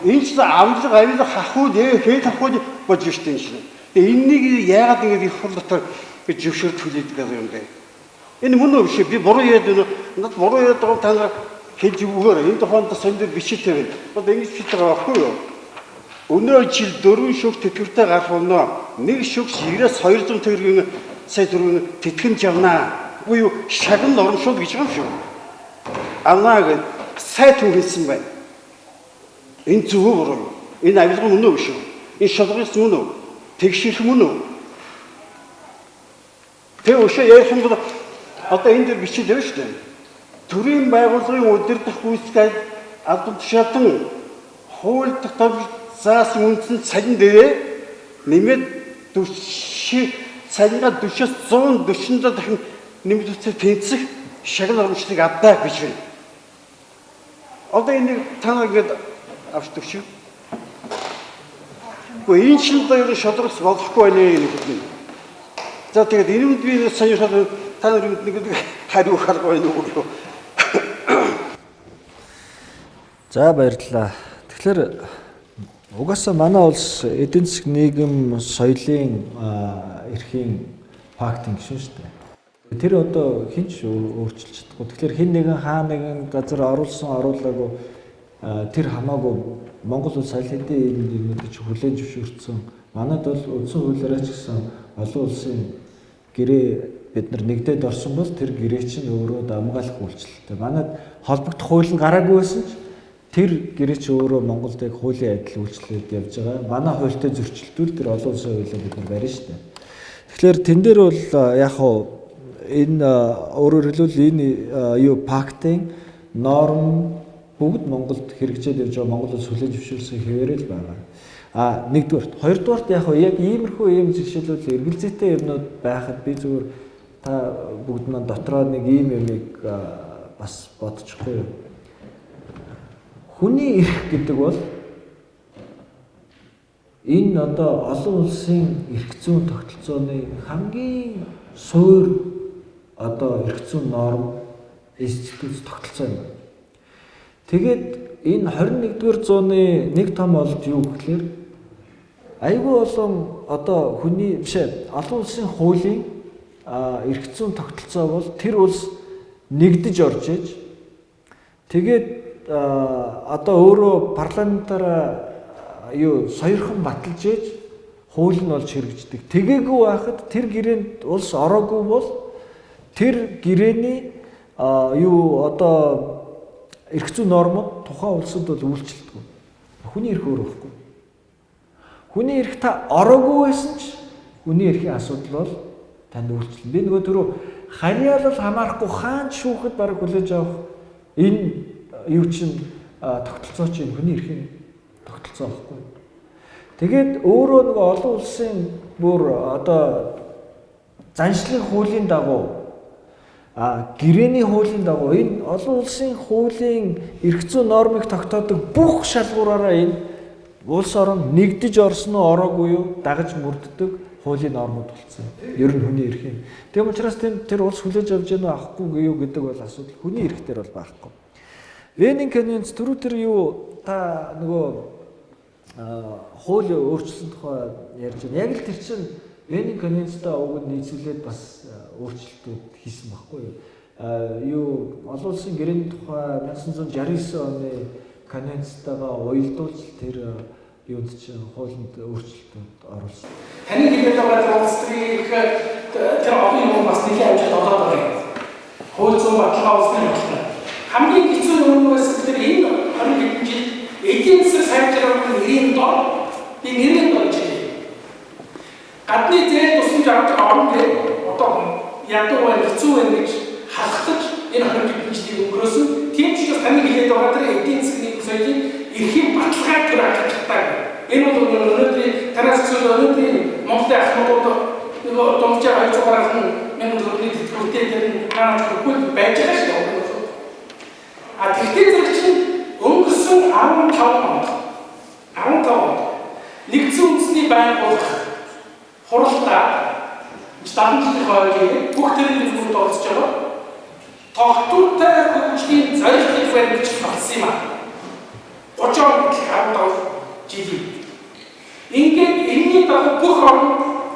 Энэ ч авилга хахууд хэд хахууд болж шүү дээ энэ чинь. Тэгээ энэнийг яагаад ингэж их хол дотор гэж зөвшөөрч хүлээдэг юм бэ? Энэ мөн үү биш би буруу яриад над буруу яриад байгаа та нар хэлж өгөөр энэ тухайд сонд бичээтэй байна. Одоо ингэж хэлж байгаа байхгүй юу? Өнөө жил 4 шүүх тэтгэвртэй гарах өнөө нэг шүүгч 90-200 төгрөгийн сая төгрөгийн тэтгэмж явнаа. Үгүй юу шагнал урамшуул гэж байгаа юм шүү. Авнаа гэж сайт хүн хэлсэн байна. Энэ зөв үү буруу юу? Энэ авилга мөн үү биш үү? Энэ шалгуулт мөн үү? Тэгшэрх мөн үү? Тэг өшөө ярих юм бол одоо энэ дөр бичиж байна шүү дээ. Төрийн байгууллагын удирдах гүйцэтгэл албан тушаалтан хууль тогтоомж заасан үндсэн цалин дээр нэмээд 40 цалингаа 40-аас 140 дахин нэмэгдүүлсэн тэнцэх шагнал урамшлыг авдаа гэж байна. Одоо энийг та нар ингэж авч төвшөө. Гэхдээ энэ чинь одоо шалгах болохгүй байна энэ хэлнэ. За тэгээд энэ үед би сонирхол та нар нэг хариу харахгүй байна уу? За баярлалаа. Тэгэхээр угаасаа манай улс эдийн засаг нийгэм соёлын эрхийн пактын гишүүн шүү дээ. Тэр одоо хинч өөрчилж чадахгүй. Тэгэхээр хин нэгэн хаа нэгэн газар оруулсан оруулаагүй тэр хамаагүй Монгол улс аль хэдийн юмнуудыг хүлээн зөвшөөрсөн. Манайд бол үндсэн хуулиараа ч гэсэн олон улсын гэрээ бид нар нэгдээд орсон бол тэр гэрээ чинь өөрөө дамгаалах үйлчлэлтэй. Манайд холбогдох хууль нь гараагүй байсан ч тэр гэрээ чи өөрөө Монголд яг хуулийн адил үйлчлээд явж байгаа. Манай хуультай зөрчилдүүл тэр олон улсын хуулийг бид нар барьна шүү дээ. Тэгэхээр тэн дээр бол яг хоо энэ өөрөөр хэлбэл энэ пактын норм бүгд Монголд хэрэгжээд явж байгаа. Монгол улс хүлээн зөвшөөрсөн хэвээрэл байгаа. Нэгдүгээрт, хоёрдугаарт яг иймэрхүү юм жишээлбэл эргэлзээтэй юмнууд байхад би зүгээр та бүгд маань дотроо нэг ийм юмыг бас бодчихгүй юу. Хүний эрх гэдэг бол энэ одоо олон улсын эрх зүйн тогтолцооны хамгийн суурь одоо эрх зүйн норм институт тогтолцоо юм. Тэгээд энэ 21-р зууны нэг том олд юу гэхээр айгүй олон одоо хүний бишээ олон улсын хуулийн эрх зүйн тогтолцоо бол тэр улс нэгдэж орж иж тэгээд одоо өөрөө парламентаараа сойрхон баталж иж хууль нь болж хэрэгждэг. Тэгээгүй байхад тэр гэрээнд улс ороогүй бол тэр гэрээний одоо эрх зүйн нормууд тухайн улсад бол үйлчлэгдэггүй. Хүний эрх өөр байхгүй. Хүний эрх та ороогүй байсан ч хүний эрхийн асуудал бол танд үйлчлэн. Би нөгөө түрүү харьяалал хамаарахгүй хаан шүүхэд бараг хүлээж авах энэ юу чинь тогтолцоо чинь хүний эрхийн тогтолцоо байхгүй. Тэгээд өөрөө нөгөө олон улсын бүр одоо заншлын хуулийн дагуу гэрээний хуулийн дагуу энэ олон улсын хуулийн эрх зүйн нормыг тогтоодог бүх шалгуураараа энэ улс орон нэгдэж орсон уу ороогүй юу дагаж мөрддөг хуулийн нормууд болсон. Ер нь хүний эрхийн. Тийм учраас тэр улс хүлээж авч яана авахгүй юу гэдэг бол асуудал хүний эрхтэр бол байхгүй. Венин конвенц түрүү тэр юу та нөгөө хууль өөрчлөсөн тухай ярьж байна. Яг л тэр чинь Венин конвенцтэй уг нь нийцүүлээд бас өөрчлөлтүүд хийсэн байхгүй юу? Олон улсын гэрээний тухай 1969 оны конвенцтайгаа уялдуулж тэр юунд чинь хуулинд өөрчлөлтүүд оруулсан. Таны хэлээд байгаа улс төрийн тэр олон юм бас нэлийн амжилт олоод байгаа юм. Хууль зүйн баталгаа улсын баталгаа. Хамгийн хэцүү юм нь тэр энэ 20 хэдэн жил эдийн засаг сайжруулах нэрийн дор би нэрийн дор чинь гадны зээл тусламж авдаг орн дээр одоо ядуу байх хэцүү байх гэж халахтаж энэ 20 хэдэн жилийн өнгөрөөсөн тийм ч бас таны хэлээд байгаа тэр эдийн засгийн соёлын эрхийн баталгааг төр хангалттай. Энэ бол өнөөдрийн танаас зөв өнөөдрийн Монголын ахмадууд нөгөө домжаа 200 мянган төгрөгийн тэтгэвртэй дээр хаана хөргөл байж байгаа шүү дээ. А тэгтээ зэрэг чинь өнгөрсөн 15 онд нэгдсэн үндэсний байгууллага хуралдаа 70 жилийн хойно бүх төрлийн зүйлд оролцож байгаа. Тогтвортой хөгжлийн зорилтыг баримтж болсон юм аа. 30 онд 15 жилийн. Ингээд энэний дагуу бүх орн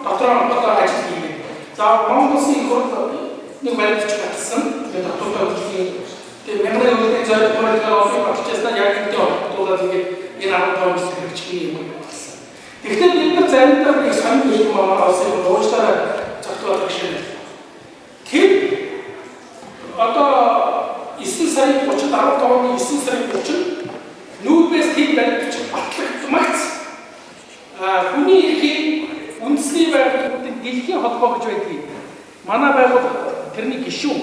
дотроо ажил хийдэг. За Монголын хурал нэг баримтж батсан. Тэгээд тогтвортой хөгжлийн тэгээд мянган жилийн зорилтыг олох процессна яг энэ тулаад ингээд энэ 15 жил хэрэгжих юм болсон. Тэгэхээр бид нар заримдаа их сонир юм аа авсан уучлаарай зөвхөн гэж. Тэр одоо 9 сарын 30 15 оны 9 сарын 30 нүүбээс тийм баримтч батлагдмагц хүний эрхийн үндэсний байгууллагуудын дэлхийн холбоо гэж байдгийг манай байгууллага тэрний гишүүн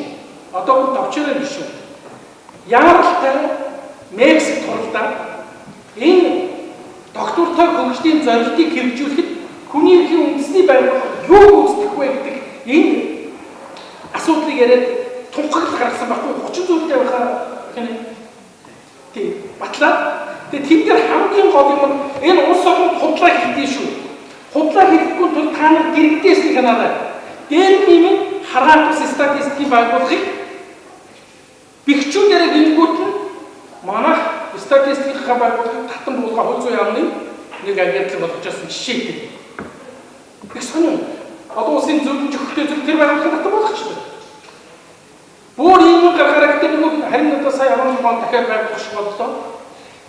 одоо товчрын гишүүн яаралтай Мексик хуралдаа энэ доктортой хөгжлийн зорилтыг хэрэгжүүлэхэд хүний эрхийн үндэсний байгууллага юу үүсгэх вэ гэдэг энэ асуудлыг яриад тунхаглал гаргасан баггүй 30 зүйлтэй байхаа тийм батлаа. Тэгээд тэнд дээр хамгийн гол юм нь энэ улс орнд худлаа хийдэж шүү. Худлаа хийхгүй тул та нар дэрэгдээс нэг ханаарай. Дээр юм хараатус статистикийн байгууллагыг бэхжүүлээрээ гингүүт нь манай статистикийн байгууллагыг татан буулга хууль зүйн яамны нэг агентлаг болгож байсан жишээ тийм. Их сонир. Одоо улсын зөвлөмж өгөхтэй зөв тэр байгууллагыг татан болгочихлоо. Бүр юм гаргаараа гэдэг нэг харин одоо сая 10 он дахиад байгуулах шиг боллоо.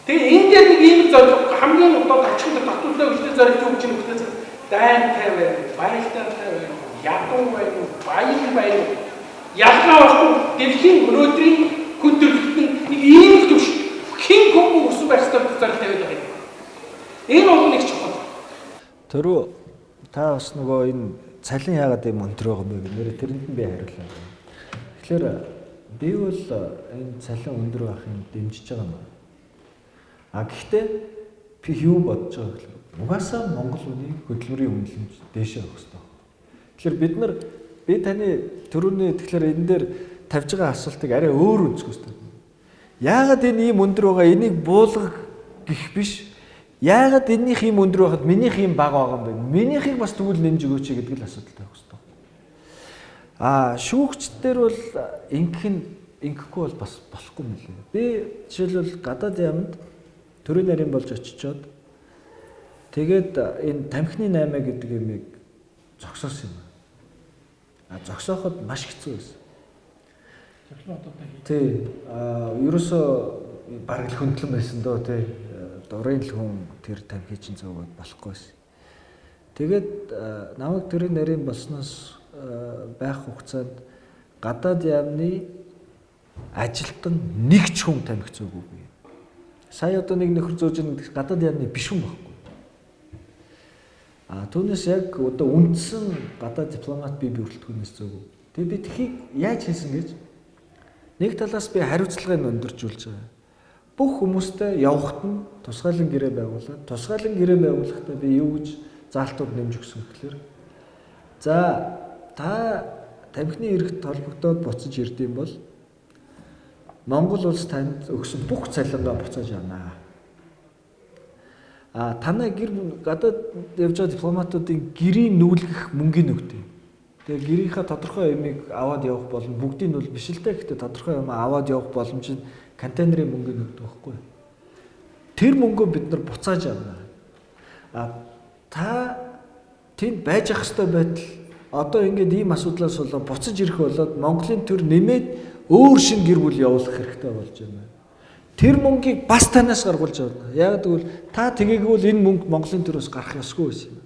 Тэгээ энэ дээр нэг ийм зорилго хамгийн одоо товчхон татварлаа өгчтэй зорилго өгч юм гэдэг дайнтай байна, баялтайтай байна, ядуу байна, баян байна. Ялгаа байхгүй дэлхийн өнөөдрийн хүн төрөлхтөн нэг ийм төвш хэн хүн өсөв байх ёстой зорилго тавиад байгаа юм. Энэ бол нэг чухал. Төрөө та бас нөгөө энэ цалин яагаад юм өндөр байгаа юм бэ гэнээр тэрэнд нь би хариуллаа. Тэгэхээр би бол энэ цалин өндөр байхыг дэмжиж байгаа юм. А гэхдээ би юу бодож байгаа гэхээр угаасаа Монгол хүний хөдөлмөрийн үнэлэмж дээшээ авах хэрэгтэй. Тэгэхээр би таны түрүүний тэгэхээр энэ дээр тавьж байгаа асуултыг арай өөр үзэх хэрэгтэй. Яагаад энэ ийм өндөр байгаа энийг буулгах гэх биш. Яагаад энийх ийм өндөр байхад минийх ийм бага байгаа юм бэ? Минийхийг бас тэгвэл нэмж өгөөч гэдэг л асуудал тавих хэрэгтэй. Шүүгчдэр бол ингэхгүй бол бас болохгүй юм лээ. Би жишээлбэл гадаад яамд төрийн нарийн болж очичоод тэгээд энэ тамхины 8 гэдэг юмыг зогсоосон юм. Зогсооход маш хэцүү байсан. Тий. Ерөөсөө бараг л хөндлөн байсан дөө тий. Дурын л хүн тэр тамхи чинь зөөгөөд болохгүй байсан. Тэгээд намайг төрийн нарийн болсноос байх хугацаанд гадаад яамны ажилтан нэг ч хүн тамхи зөөгөөгүй. Сая одоо нэг нөхөр зөөж байгаа гадаад яамны биш хүн байхгүй. Түүнээс яг одоо үндсэн гадаад дипломат бие бүрэлдэхүүнээс зөөгөө. Тэгээд би тхийг яаж хийсэн гэж нэг талаас би хариуцлагыг өндөржүүлж байгаа. Бүх хүмүүстэй явахт нь тусгайлан гэрээ байгуулад, тусгайлан гэрээ байгуулахдаа би юу гэж заалтууд нэмж өгсөн гэхээр за та тамхины эрхт холбогдоод буцаж ирдэм бол Монгол улс танд өгсөн бүх цалингаа буцааж авнаа. Танай гэр гадаад явж байгаа дипломатуудын гэрийн нүүлгэх мөнгөний өгдөг. Тэгээ гэрийнхаа тодорхой юмыг аваад явах болно. Бүгдийг нь бол биш л дээ. Гэхдээ тодорхой юм аваад явах боломж нь контейнерын мөнгөний өгдөг байхгүй. Тэр мөнгөө бид нар буцааж авнаа. Та тэнд байж ах хэвээр байтал одоо ингээд ийм асуудлаас болоод буцаж ирэх болоод Монголын төр нэмээд өөр шин гэр бүл явуулах хэрэгтэй болж байна. тэр мөнгийг бас танаас гаргуулж авна. Яг тэгвэл та тэгээгүй энэ мөнгө Монголын төрөөс гарах ёсгүй байсан юм.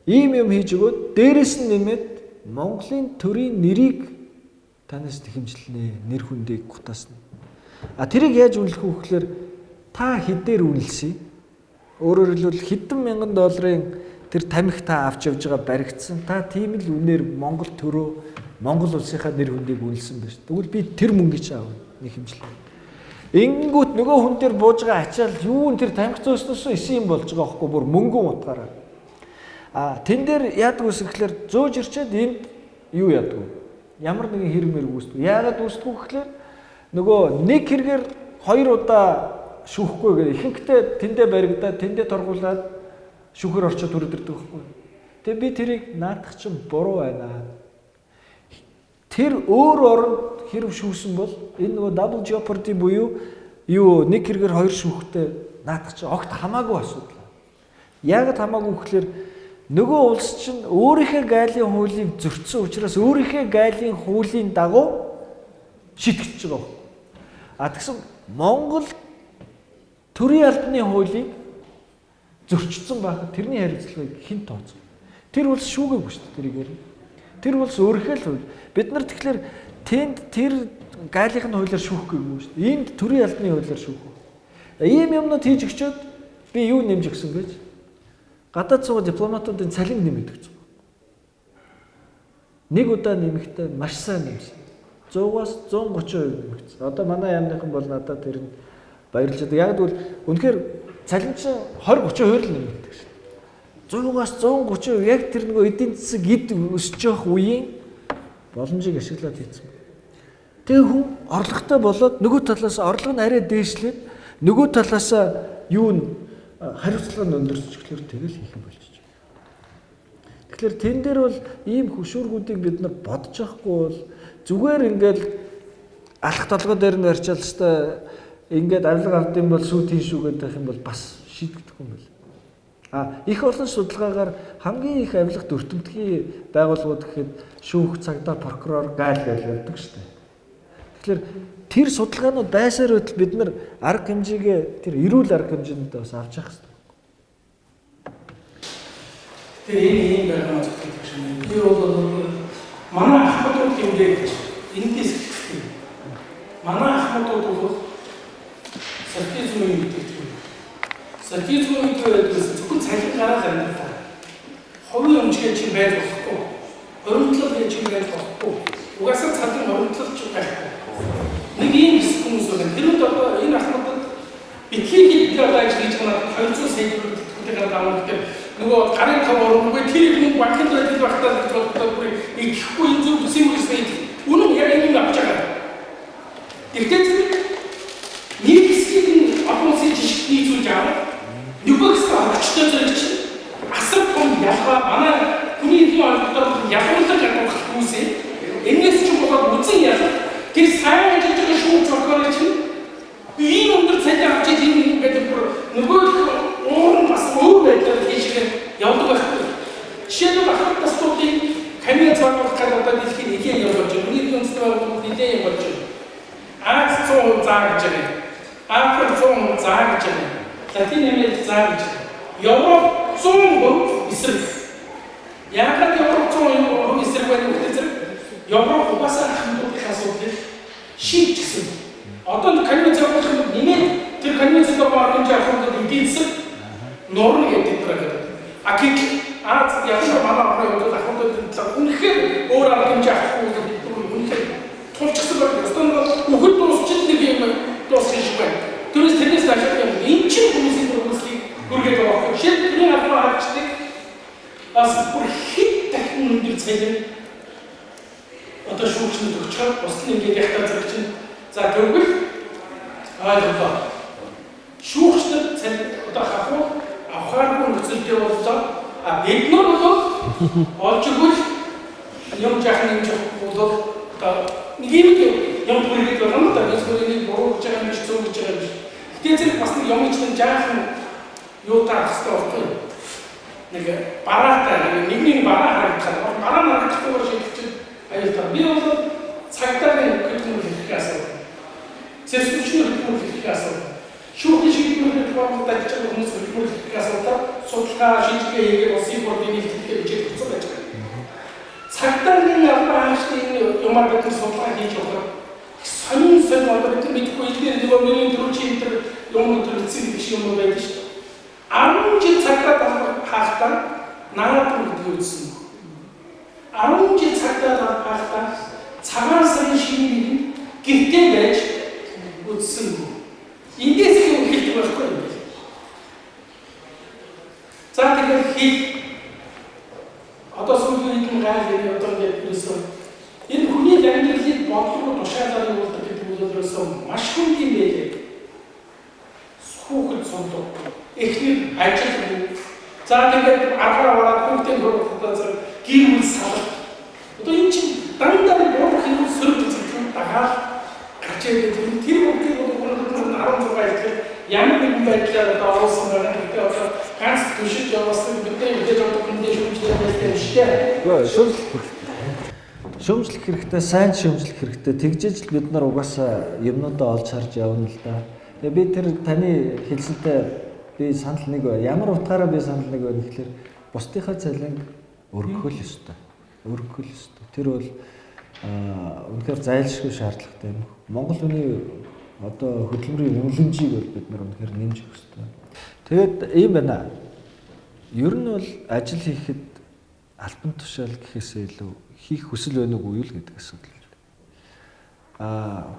Ийм юм хийж өгөөд дээрэс нь нэмээд Монголын төрийн нэрийг танаас тэхэмжлэнэ, нэр хүндийг гутаасна. Тэрийг яаж үнэлэх вэ гэхээр та хэдээр үнэлсэн? Өөрөөр хэлбэл хэдэн мянган долларын тэр тамхи та авч явж байгаа баригдсан. Та тийм л үнээр Монгол төрөө, Монгол улсынхаа нэр хүндийг үнэлсэн байна шүү. Тэгвэл би тэр мөнгийг ч аавна, нэг хэмжлээ. Ингүүт нөгөө хүн дээр бууж байгаа ачаал юу н тэр тамхи зөөснөөс исэн юм болж байгаа байхгүй бүр мөнгөн утгаараа. Тэн дээр яадаг вэ гэхээр зөөж ирчээд энд юу яадаг вэ? Ямар нэгэн хэрэг мэрэг үүсдэг. Яагаад үүсдэг вэ гэхээр нөгөө нэг хэрэгээр 2 удаа шүүхгүй гэх ихэнхдээ тэндээ баригдаад тэндээ торгуулад шүүхэр орчод үрдэрдэг байхгүй. Тэгээ би тэрийг наадах чинь буруу байна. Тэр өөр оронд хэрэг шүүсэн бол энэ нөгөө double jeopardy буюу юу нэг хэрэгээр 2 шүүхтэй наадах чинь огт хамаагүй асуудал. Яагаад хамаагүй гэхээр нөгөө улс чинь өөрийнхөө гайлын хуулийг зөрчсөн учраас өөрийнхөө гайлын хуулийн дагуу шийтгэж байгаа. Тэгсэн Монгол төрийн албаны хуулийг зөрчсөн байхад тэрний хариуцлагыг хэн тооцов? Тэр улс шүүгээгүй шүү дээ тэрийгээр. Тэр улс өөрийнхөө л хууль. Бид нар тэгэхээр тэнд тэр гайлынхны хуулиар шүүхгээгүй шүү дээ. Энд төрийн албаны хуулиар шүүх. Ийм юмнууд хийж өгчөөд би юу нэмж өгсөн гэж? Гадаад суугаа дипломатуудын цалин нэмэгд өгсөн. Нэг удаа нэмэхдээ маш сайн нэмсэн. 100-аас 130% нэмэгдсэн. Одоо манай яамныхан бол надад тэр нь баярлж байгаа. Яг тэгвэл үнэхээр цалин чинь 20-30% л нэмэгдэх шээ. 100-аас 130% яг тэр нөгөө эдийн засаг эд өсөж явах үеийн боломжийг ашиглаад хийсэн. Тэгээ хүн орлоготой болоод нөгөө талаас орлого нь арай дээшлээд нөгөө талаас юу нь хариуцлага нь өндөрч эхлэхээр тэгэл хийх юм болчих. Тэгэхээр тэн дээр бол ийм хөшүүргүүдийг бид нар бодож авахгүй бол зүгээр ингээл алах толгой дээр нь барьчаал хэвээр ингээд авилга авдсан бол сүйт хийшүү гэдэг юм бол бас шийдэгдэхгүй юм байна. Их олон судалгаагаар хамгийн их авилгад өртөмтгий байгууллагууд гэхэд шүүх, цагдаа, прокурор, гайл гэж ярьдаг шүү дээ. Тэгэхээр тэр судалгаанууд байсаар байтал бид нар арга хэмжээгээ тэр эрүүл арга хэмжээнд бас авч явах хэрэгтэй. Тэгээ энэ юм байна гэж байна. Би бол манай ахмадууд хэмжээд эндээс хэлсэн. Манай ахмадууд бол саркизмын гэдэг юм. Саркизмын гэдэг нь зөвхөн цалин гараад амьдралаа. Ховын өмчгөө чинь байж болохгүй. Оримтлал гэж чинь байж болохгүй. Угаасаа цалин оримтлал ч байхгүй. Нэг юм хүмүүс байна. Тэр үед одоо энэ ахмадууд битгий хэлбэр байж хийж байгаа 200 сая төгрөг гараад авах нөгөө гарын тав орнгүй тэр юм банкнд байдаг багтаа гэж боддог бүр ихгүй энэ зөв үсэн үстэй үнэн яг юм авч байгаа. Тэгтээ нэг хэсгийг апосын жишгний зүйл жаа. Нүгээс авчтай зэрэгч асар том ялгаа манай хүний их ойлголтоор ялгуулдаг авах хүмүүсээ энэс ч болоод үзэн яа. Тэр сайн гэж шүүх прокурор чинь ийм өндөр цалин авч ийм гэдэг нөгөө өөр бас өөр байдлаар хийшгээр явдаг байхгүй. Жишээлбэл ахмад тастуудын камера зургуулах гэдэг одоо дэлхийн нэлийн юм болж байна. Миний үндэсний байгууллагууд нэлийн юм болж байна. Аз 100 зааж байна. Африк 100 зааж байна. Латин Америк зааж байна. Европ 100 эсрэг. Яагаад Европ 100 эсрэг байна гэхээр Европ угаасаа ахмадуудын асуудлыг шийдчихсэн. Одоо камера зургуулах юм нэмээд тэр камера зургуулах хэмжээ ахмадууд эдийн засаг норм гэдэг байгаа. Акик Аз яшаа манай орны ахмадууд үнэхээр өөр арга хэмжээ авахгүй үнэхээр тулчсан байх. Өстөн үхэл дуусчих нэг юм дуусчих шиг байна. Тэрээс тэрнээс ашиг юм. Энэ чинь хүмүүсийн хүмүүсийг хүргээд байгаа. Жишээ нь энэ албаа харагддаг. Бас бүр хит дахин өндөр цалин одоо шүүгчнүүд өгч байгаа. Бус нь ингээд яхаа зэрэг чинь за тэгвэл ойлголоо. Шүүгчнүүд цалин одоо хахуу авахааргүй нөхцөлтэй боллоо. Бид нар бол олж өгвөл юм жаахан юм бол одоо нэг юм бүрийд байна да эсвэл буруу гэж байгаа юм биш зөв гэж байгаа юм биш. Гэтэл зэрэг бас нэг юм чинь жаахан юу таах хэрэгтэй байхгүй. Нэг бараатай нэгний бараа харагдах. Бараа харагдахгүй шийдэж чинь аюултай. Би бол цагдаагийн гэдэг юм хэлэх асуу. Зэрэгцүүлчний хөдөлмөрлөх асуудал. Шүүхийн шийдвэрүүд бодлого ажиллаж байгаа хүмүүс хөдөлмөрлөх асуудал судалгаа шийдвэрээ хийгээд улсын бодлогын нийлдэхтэй хичээл өгсөн байж байгаа. Цагдаагийн албан хаагчдын юмар гэдэг судалгаа хийж байгаа. Сонин одоо бид мэдгүй эдгээр нөгөө миний төрөчийн энэ юм төрөлцсөн гэх юм байдаг шүү дээ. 10 жил цагдаа албан хаахтаа наад бүгд үзсэн. 10 жил цагдаа албан хаахтаа цагаан сарын шинийг гэртээ байж үзсэн. Ингээс юм хэлдэг байхгүй юм. За тэгэхээр хэл одоо сүүлийн хэдэн гал одоо гэсэн энэ хүний амьдралыг бодлого тушаалаар явуулдаг гэдэг үйлдэлээс маш хүндийн байлээ. Хүүхэд сондог. Эхний ажил. За тэгээд аргаа хүүхдийн хөрөөр гэр бүл салах. Одоо энэ чинь дандаа буруу хэрэг сөрөг зүйл дагаад гарч ирээд тэр бүгдийг одоо 16 ихээр ямар нэгэн байдлаар одоо оруулсан байгаа гэдэг одоо ганц төшөж явуулсан бидний мэдээж одоо хүндээ шүүмжлэх байсан шүү дээ. Шүүмжлэх хэрэгтэй, сайн шүүмжлэх хэрэгтэй. Тэгжээж л бид нар угаасаа юмнуудаа олж харж явна л да. Тэгээ би тэр таны хэлсэнтэй би санал нэг бай. Ямар утгаараа би санал нэг байна гэхээр бусдынхаа цалинг өргөхөл ёстой. Өргөхөл ёстой. Тэр бол үнэхээр зайлшгүй шаардлагатай юм. Монгол хүний одоо хөдөлмөрийн үнэлэмжийг бол бид нар үнэхээр нэмж өгөх ёстой. Тэгээд ийм байна. Ер нь бол ажил хийхэд албан тушаал гэхээсээ илүү хийх хүсэл байна уу юу л гэдэг асуудал.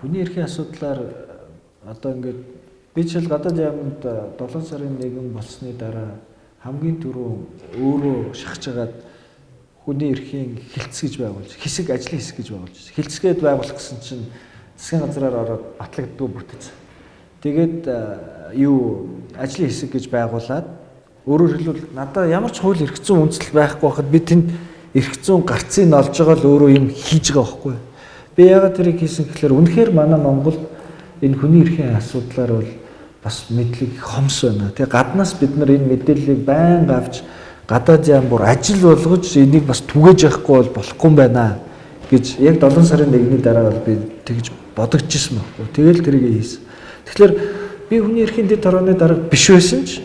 Хүний эрхийн асуудлаар одоо ингээд би жишээл гадаад яамд 7 сарын 1 болсны дараа хамгийн түрүү өөрөө шахажгаад хүний эрхийн хилцс гэж байгуулж, хэсэг ажлын хэсэг гэж байгуулж, хилцгээд байгуулах гэсэн чинь засгийн газраар ороод батлагддгүй бүтэц. Тэгээд ажлын хэсэг гэж байгуулад өөрөөр хэлбэл надад ямар ч хууль эрх зүйн үндэслэл байхгүй байхад би тэнд эрх зүйн гарцыг олж байгаа л өөрөө юм хийж байгаа байхгүй. Би яагаад тэрийг хийсэн гэхээр үнэхээр манай Монгол энэ хүний эрхийн асуудлаар бол бас мэдлэг хомс байна. Тэгээ гаднаас бид нар энэ мэдээллийг байнга авч гадаад яам бүр ажил болгож энийг бас түгэж явахгүй бол болохгүй юм байна гэж яг 7 сарын 1-ний дараа бол би тэгж бодогдчихсан байхгүй. Тэгэл тэрийг хийсэн. Тэгэхээр би хүний эрхийн дэд хорооны дараа биш байсан ч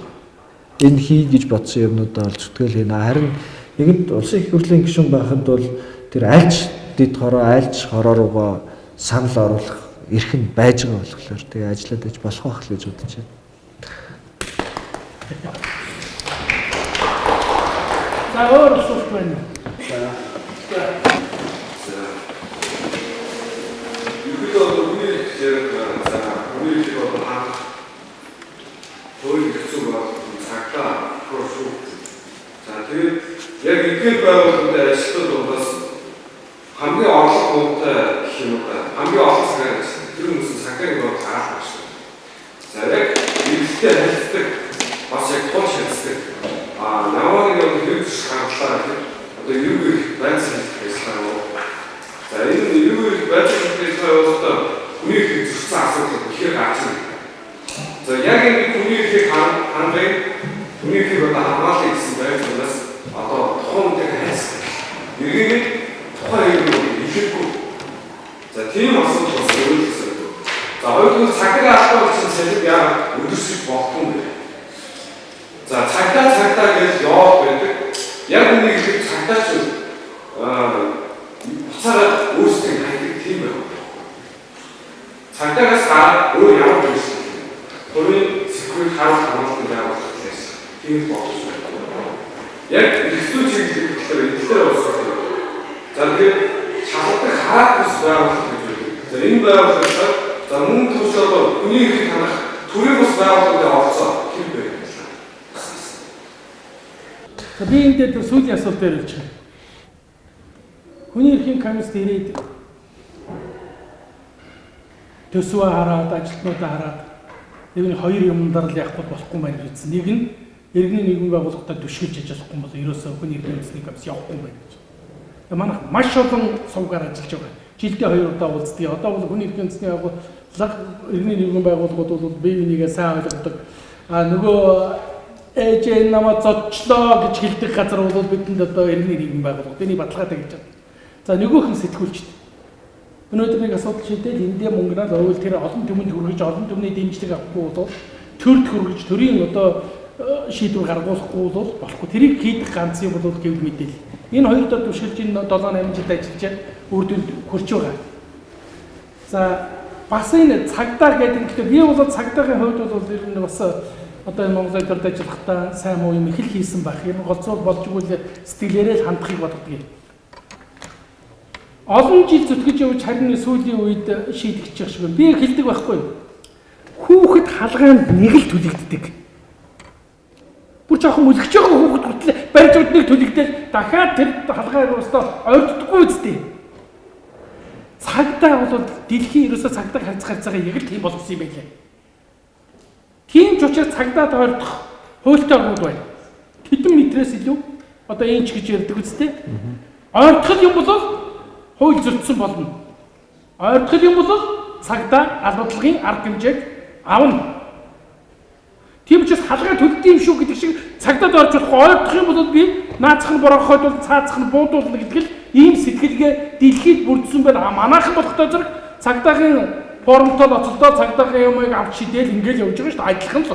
энэ хий гэж бодсон юмнуудаа олж зүтгэл хийнэ. Харин нэгэнт улсын их хурлын гишүүн байхад бол тэр альж дэд хороо альж хороо руугаа санал оруулах эрх нь байж байгаа болохоор тэгээ ажиллаад байж болох байх л гэж бодож байна. За өөр асуулт байна уу? Яг ихээр байгууллагын ажилтнууд бас хамгийн орлоготой гэх юм уу хамгийн олон цагаар тэр хүмүүсийн цагийг бол гаргах байна. За яг ихтэй хэлдэг бас яг тооч хэлдэг. Намайг яг хэрэгж хандлаа гэх одоо юу их байцаал хийсэн юм. За энэ юу их байцаал хийсэн бол хүний их зурсан асуудал ихээр гарч ирнэ. За яг энэ хүний их хандлыг хүний их одоо хамгаалах гэсэн байдлаас одоо тухайн хайс иргэний тухайн юм ихэхгүй. За тийм асуудал бас өөрчлөсөн. За хоёрдугаар цагтаа авах гэсэн салхи яа өдөрсөж болохгүй юм бэ? За цагтаа гэж яваад байдаг. Яг нэг их цагтаа ч буцаараа өөрсдөө хайдаг тийм байна. Цагтаагаас гараад өөр ямар юм бэ? Төрийн секрет хамгаалалт байгуулалт гэсэн. Тийм болох. Яг ихтэй чиглэл гэхээр болсон. За тэгээд шалгадаг хараад ус байгуулах гэж байна. За энэ байгууллагаар за мөн төлөвлөлт хүний эрхийг хангах төрийн ус байгууллагын орцоо хэв байна. За би энэ дээр сүүлийн асуулт дээр хэлж байна. Хүний эрхийн комисс ирээд төсвөө хараад ажилтнуудаа хараад нэг хоёр юмдаар л явахгүй болохгүй байна гэсэн. Нэг нь иргэний нийгмийн байгууллагатай түшгэлж ажиллахгүй бол ерөөсөө хүний эрхийн үндэсний комисс явахгүй байна гэж. Манайх маш олон сувгаар ажиллаж байгаа. Жилдээ 2 удаа уулздаг. Одоо бол хүний эрхийн үндэсний байгууллага иргэний нийгмийн байгууллагууд бол бие бинийгээ сайн ойлгодог. Нөгөө ээж намайг зодчлоо гэж хэлдэг газар бол бидэнд одоо иргэний нийгмийн байгууллага. Тэний баталгаатай гэж байна. За нөгөөх нь сэтгүүлчд. Өнөөдөр нэг асуудал шийдээд эндээ мөнгөнөөс ойвол тэр олон түмэнд хүргэж олон түмний дэмжлэг авахгүй бол төрд хүргэж төрийн одоо шийдвэр гаргуулахгүй бол болохгүй. Тэрийг хийх ганц юм бол гэвэл мэдээлэл. Энэ хоёр дор түшгэлж энэ 7-8 жил ажиллаж үр дүнд хүрч байгаа. За бас энэ цагдаа гэдэг нь би бол цагдаагийн хувьд бол ер нь бас одоо энэ Монгол улсад ажиллахдаа сайн муу юм их л хийсэн байх. Ер нь голцол болж игэл сэтгэлээрээ л хандахыг боддог юм. Олон жил зүтгэж явж харин сүүлийн үед шийдэгдэж шиг би хэлдэг байхгүй. Хүүхэд халгаанд нэг л түлэгддэг. Бүр жоохон үлгэж байгаа хүүхэд хүртэл барьж удныг түлэгдэл дахиад тэр халгааг устдаа ойртдоггүй үстэй. Цагдаа бол дэлхийн ерөөсөө цагдаа харьцаагаа яг л тийм болгосон юм байлаа. Тийм ч учраас цагдаад ойртох хуультай орнууд байна. Хэдэн метрээс илүү одоо инч гэж ярьдаг үстэй. Ойртох юм бол хууль зөрчсөн болно. Ойртох юм бол цагдаа албадлагын арга хэмжээг авна. Тийм учраас халгаа төлдөг юм шүү гэдэг шиг цагдаад орж болохгүй. Ойртох юм бол би наацх нь борохойд бол цаацх нь буудуулна гэдэг л ийм сэтгэлгээ дэлхийд бүрдсэн байна. Манайхан болохтой зэрэг цагдаагийн формтой ноцолдоо цагдаагийн юмыг авч шидэл ингээл явж байгаа шүү дээ. Адилхан л.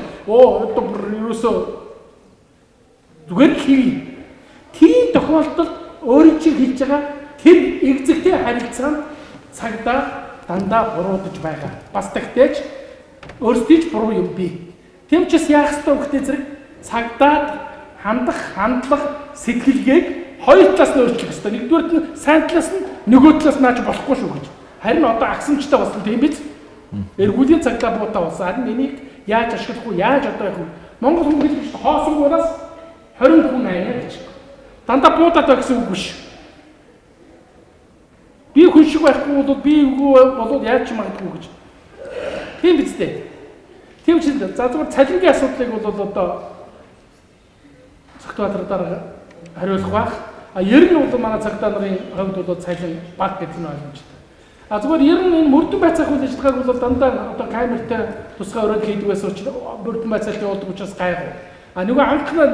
Одоо бүр ерөөсөө зүгээр хий. Тийм тохиолдолд өөрийн чинь хэлж байгаа тэр экзэгтэй харилцаанд цагдаа дандаа буруудаж байгаа. Бас тэгтээч өөрсдөө ч буруу юм бий. Тэм ч яах ёстой хөхтэй зэрэг цагдаад хандах хандлага сэтгэлгээг хоёр талаас нь өөрчлөх ёстой. Нэгдүгээр нь сайн талаас нь нөгөө талаас нааж болохгүй шүү гэж. Харин одоо агсамжтай болсон тийм биз? Эргүүлийн цагдаа буутаа болсон. Харин энийг яаж ашиглах вэ? Яаж одоо явах вэ? Монгол хүн хэлж хоосонгоос 20 хүн айна гэж. Дандаа буутаад байх гэсэн үг биш. Би хүн шиг байхгүй бол би үгүй болоод яаж ч магадгүй гэж. Тийм биз дээ. Тийм ч за зүгээр цалингийн асуудлыг бол одоо Цогтбаатар дараа хариулах байх. Ер нь бол манай цагдаа нарын хувьд бол цалин бага гэдэг нь ойлгомжтой. Зүгээр ер нь энэ мөрдөн байцаах үйл ажиллагааг бол дандаа одоо камертай тусгай өрөөнд хийдгээс учраас мөрдөн байцаалт явуулдаг учраас гайгүй. Нөгөө анхны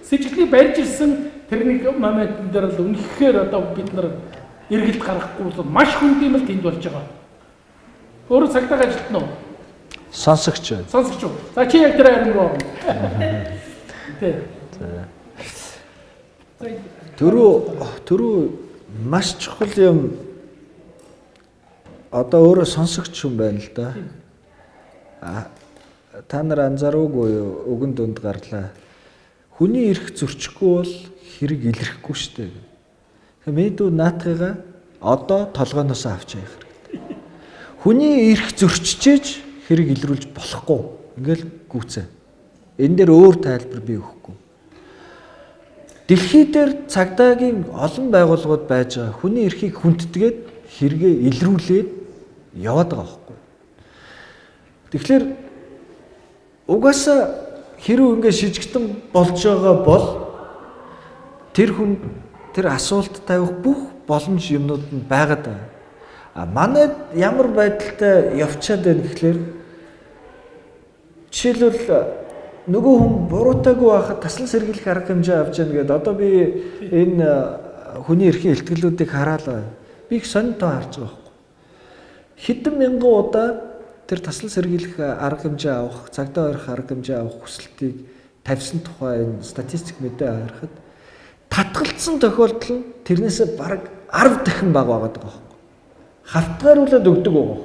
сэжигний барьж ирсэн тэрний моментн дээр л үнэхээр одоо бид нар эргэлт гаргахгүй бол маш хүнд юм л тэнд болж байгаа. Өөрөө цагдаа ажилтна уу? Сонсогч байна. Сонсогч уу. За чи яг тэр харин руу орно. Тэ. Төрөө маш чухал юм. Одоо өөрөө сонсогч хүн байна л да. Та нар анзаараагүй юу? Өгөн дунд гарлаа. Хүний эрх зөрчихгүй бол хэрэг илэрхгүй шүү дээ. Мэдүү наатайгаа одоо толгойноос авч явах хэрэгтэй. Хүний эрх зөрчижээж хэрэг илрүүлж болохгүй. Ингээл гүцээ. Энэ дээр өөр тайлбар бий өгөхгүй. Дэлхий дээр цагдаагийн олон байгууллагууд байж байгаа. Хүний эрхийг хүндэтгээд хэрэгээ илрүүлээд яваад байгаа байхгүй. Тэгэхээр угаасаа хэрэг ингээд шижигтэн болж байгаа бол тэр хүн тэр асуулт тавих бүх боломж юмнууд нь байгаад байна. Манайд ямар байдалтай явчаад байна гэхлээр жишээлбэл нөгөө хүн буруутаагүй байхад таслан сэргийлэх арга хэмжээ авч яана гэдэг. Одоо би энэ хүний эрхийн илтгэлүүдийг хараалаа. Би их сонирхтой харж байгаа байхгүй. Хэдэн мянган удаа тэр таслан сэргийлэх арга хэмжээ авах, цагдаа ойрох арга хэмжээ авах хүсэлтийг тавьсан тухай энэ статистик мэдээ харахад татгалцсан тохиолдол нь тэрнээсээ бараг 10 дахин бага байгаад байгаа байхгүй. Хавтгааруулаад өгдөг байгаа.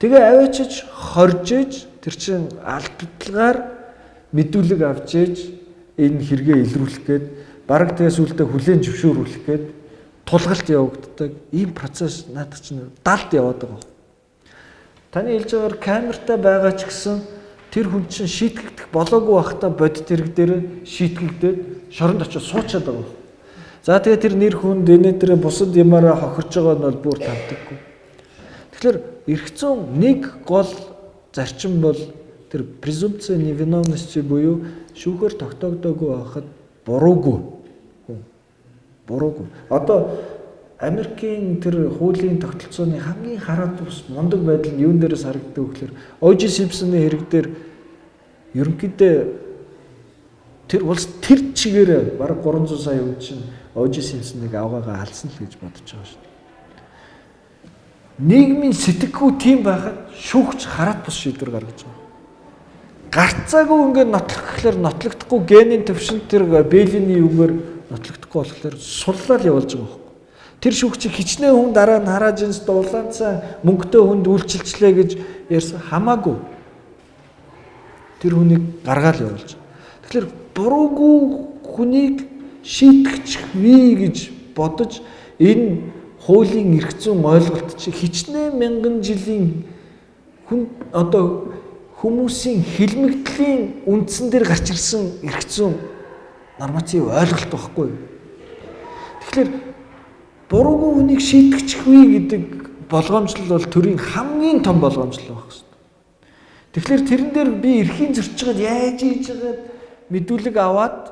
Тэгээ аваачиж хоржээж тэр чин алдталгаар мэдүүлэг авч ээж энэ хэрэгээ илрүүлэх гээд бараг тэгээс үлдээ хүлээн зөвшөөрүүлэх гээд тулгалт явагддаг ийм процесс надад чинь далд яваад байгаа. Таны хэлж байгаагаар камертай байгаа ч гэсэн тэр хүн чинь шийтгэх болоогүй байхдаа бодит хэрэг дээр шийтгэгдээд шоронд очиж суучаад байгаа. За тэгээ тэр нэр хүнд энэ бусад ямаараа хохирж байгаа нь бол бүр тавдаггүй. Тэгэхээр эрх зүйн нэг гол зарчим бол тэр презумпци невиновности буюу шүүхээр тогтоогдоогүй байхад буруугүй. Буруугүй. Одоо Америкийн тэр хуулийн тогтолцооны хамгийн хараад бус мундаг байдал нь юун дээрээс харагддаг вэ гэхээр O.J. Simpson-ы хэрэг дээр ерөнхийдөө тэр улс тэр чигээр бараг 300 сая хүн чинь O.J. Simpson-ыг авгаагаа алсан л гэж бодож байгаа шүү дээ. нийгмийн сэтгэхүй тийм байхад шүүгч хараат бус шийдвэр гаргаж байгаа. Гарцаагүй ингээд нотлох гэхлээр нотлогдохгүй генийн төвшин тэр Бэйлийн үгээр нотлогдохгүй болохоор суллал явуулж байгаа байхгүй. Тэр шүүгчийг хичнээн хүн дараа нь хараад жинс дулаанцаа мөнгөтэй хүнд үйлчилчлээ гэж ярьсан хамаагүй. Тэр хүнийг гаргаал явуулж. Тэгэхээр буруугүй хүнийг шийтгэчихвээ гэж бодож энэ хуулийн эрх зүйн ойлголт чи хичнээн мянган жилийн хүн одоо хүмүүсийн хилмигдлийн үндсэн дээр гарч ирсэн эрх зүйн норматив ойлголт байхгүй. Тэгэхээр буруугүй хүнийг шийтгэчихвээ гэдэг болгоомжлол бол төрийн хамгийн том болгоомжлол байх хэрэгтэй. Тэгэхээр тэрэн дээр би эрхийн зөрчигд яаж хийж байгаад мэдүүлэг аваад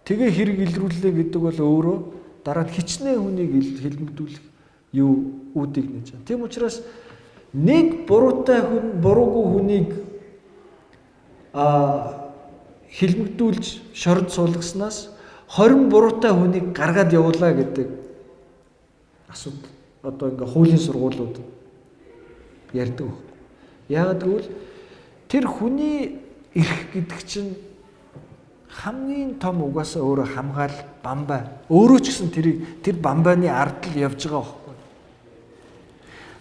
тэгээ хэрэг илрүүллээ гэдэг бол өөрөө дараа нь хичнээн хүнийг хилмигдүүлэх юу үүдийг нэж байгаа. Тийм учраас нэг буруутай хүн буруугүй хүнийг хилмигдүүлж шоронд суулгаснаас 20 буруутай хүнийг гаргаад явуулаа гэдэг асуудал одоо ингээ хуулийн сургуулиуд ярьдаг байна. Яагаад гэвэл тэр хүний эрх гэдэг чинь хамгийн том угаасаа өөрөө хамгаал бамбай. Өөрөө ч гэсэн тэр бамбайны ард л явж байгаа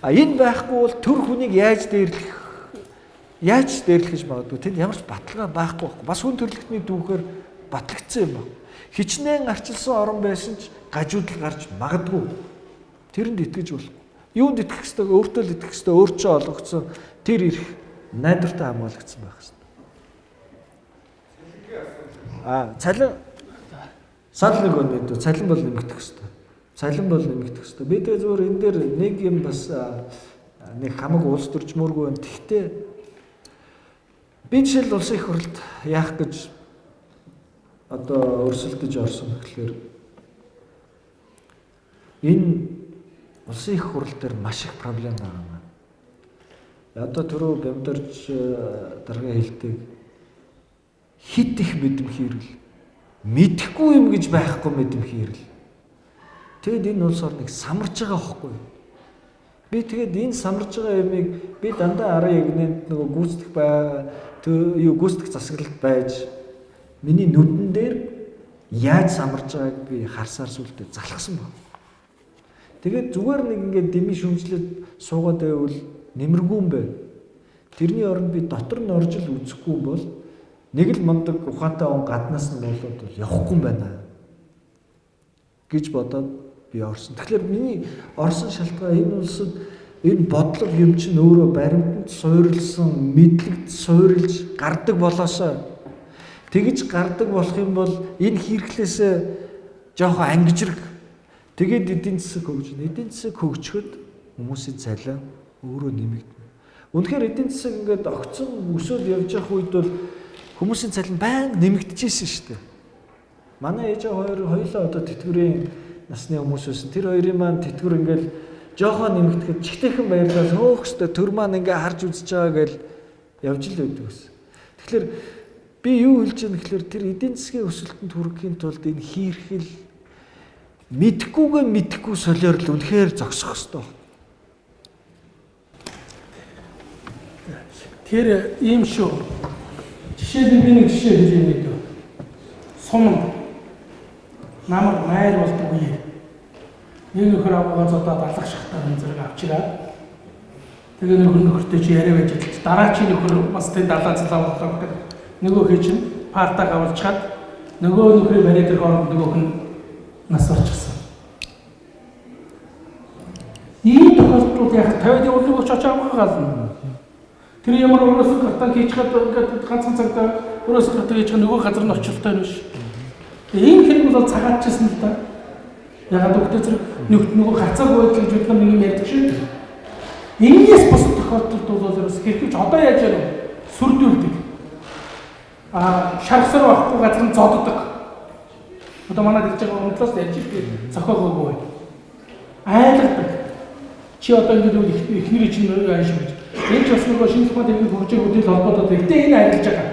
байхгүй. Энэ байхгүй бол төр хүнийг яаж дээрлэх гэж магадгүй. Тэнд ямар ч баталгаа байхгүй байхгүй. Бас хүн төрөлхтний дүүхээр батлагдсан юм байна. Хичнээн арчилсан орон байсан ч гажуудал гарч магадгүй. Тэрэнд итгэж болохгүй. Юунд итгэх ёстой, өөртөө л итгэх ёстой, өөрчөө олгогдсон тэр эрх найдвартай хамгаалагдсан байх ёстой. Цалин санал нэг байна гэдэг. Цалин бол нэмэгдэх ёстой. Цалин бол нэмэгдэх ёстой. Би тэгээ зөвөр энэ дээр нэг юм бас нэг хамаг улс төрчмөөргүй байна. Тэгтээ би жишээл улсын их хурлд яах гэж одоо өрсөлдөж орсон гэхлээр энэ улсын их хурал дээр маш их проблем байгаа юм. Одоо түрүү бямдарч дарга хэлдэг хит их мэдэмхий ирэл мэдэхгүй юм гэж байхгүй мэдэмхий ирэл. Тэгэд энэ улс орныг самарж байгаа байхгүй. Би тэгэд энэ самарж байгаа юмыг би дандаа арын ягнанд нөгөө гүйцэтгэх засаглалд байж миний нүдэн дээр яаж самарж байгааг би харсаар сүлдээ залхсан байна. Тэгээд зүгээр нэг ингээд дэмий шүмжлээд суугаад байвал нэмэргүй юм байна. Тэрний оронд би дотор нь орж л үзэхгүй бол нэг л мундаг ухаантай он гаднаас нь болоод бол явахгүй юм байна гэж бодоод би орсон. Тэгэхээр миний орсон шалтгаан энэ улсад энэ бодлого юм чинь өөрөө баримтанд суурилсан, мэдлэгд суурилж гардаг болоосоо тэгж гардаг болох юм бол энэ хэрэглээсээ жоохон ангижрэг тэгээд эдийн засаг хөгжинэ. Эдийн засаг хөгжөхөд хүмүүсийн цалин өөрөө нэмэгдэнэ. Үнэхээр эдийн засаг ингээд огцон өсөд явж явах үед бол хүмүүсийн цалин байнга нэмэгдэжсэн шүү дээ. Манай ээж хоёулаа одоо тэтгэврийн насны хүмүүс байсан. Тэр хоёрын маань тэтгэвэр ингээд жоохон нэмэгдэхэд чихтэйхэн баярлал хөөхстэй төр маань ингээд харж үзэж байгаа гэж явж л байдаг гэсэн. Тэгэхээр би юу хэлж байгаа гэхээр тэр эдийн засгийн өсөлтөнд хүрэхийн тулд энэ хийрхэл мэдхгүй солиор л үнэхээр зогсох ёстой. Тэр ийм шүү. Жишээлбэл би нэг жишээ хэлье нэг. Сум намар майр болдог үе. Нэг нөхөр аваад зодоод алах шахтаа зэрэг авчираад тэгээ нөхөртэй чи яриа байж дараа чи нөхөр бас тэнд далаа залаа болох гэдэг. Нөгөө хий чинь партаг авалчаад нөгөө нөхрийн бариад ирэх оронд нөгөөх нь нас орчихсон. Ийм тохиолдлууд яг 50-д явуулах очиж байгаа. Тэр ямар өрөөс гартаа хийчихээд ингээд ганцхан цагтаа өрөөс гартаа хийчих нөгөө газар нь очилтой юм биш. Ийм хэрэг бол цагаатчихсан л да. Ягаад өгдөө зэрэг нөгөө гацааг байдлыг бид нар нэг юм ярьдаг шүү. Энээс бус тохиолдлууд бол ерөөс хэрхэж одоо яаж яах вэ? Сүрдүүлдэг. Шархсар байхгүй газар нь зоддог. Одоо манай хэлж байгаа өндлөөс ярьж би зохиогоогүй. Айлгадаг. Чи одоо ингээд ихнэрийн чинь аашгүй. Энэ ч бас нөгөө шинэ ухааны хөгжийн хөдөл холбоотой гэхдээ энэ ажиллаж байгаа.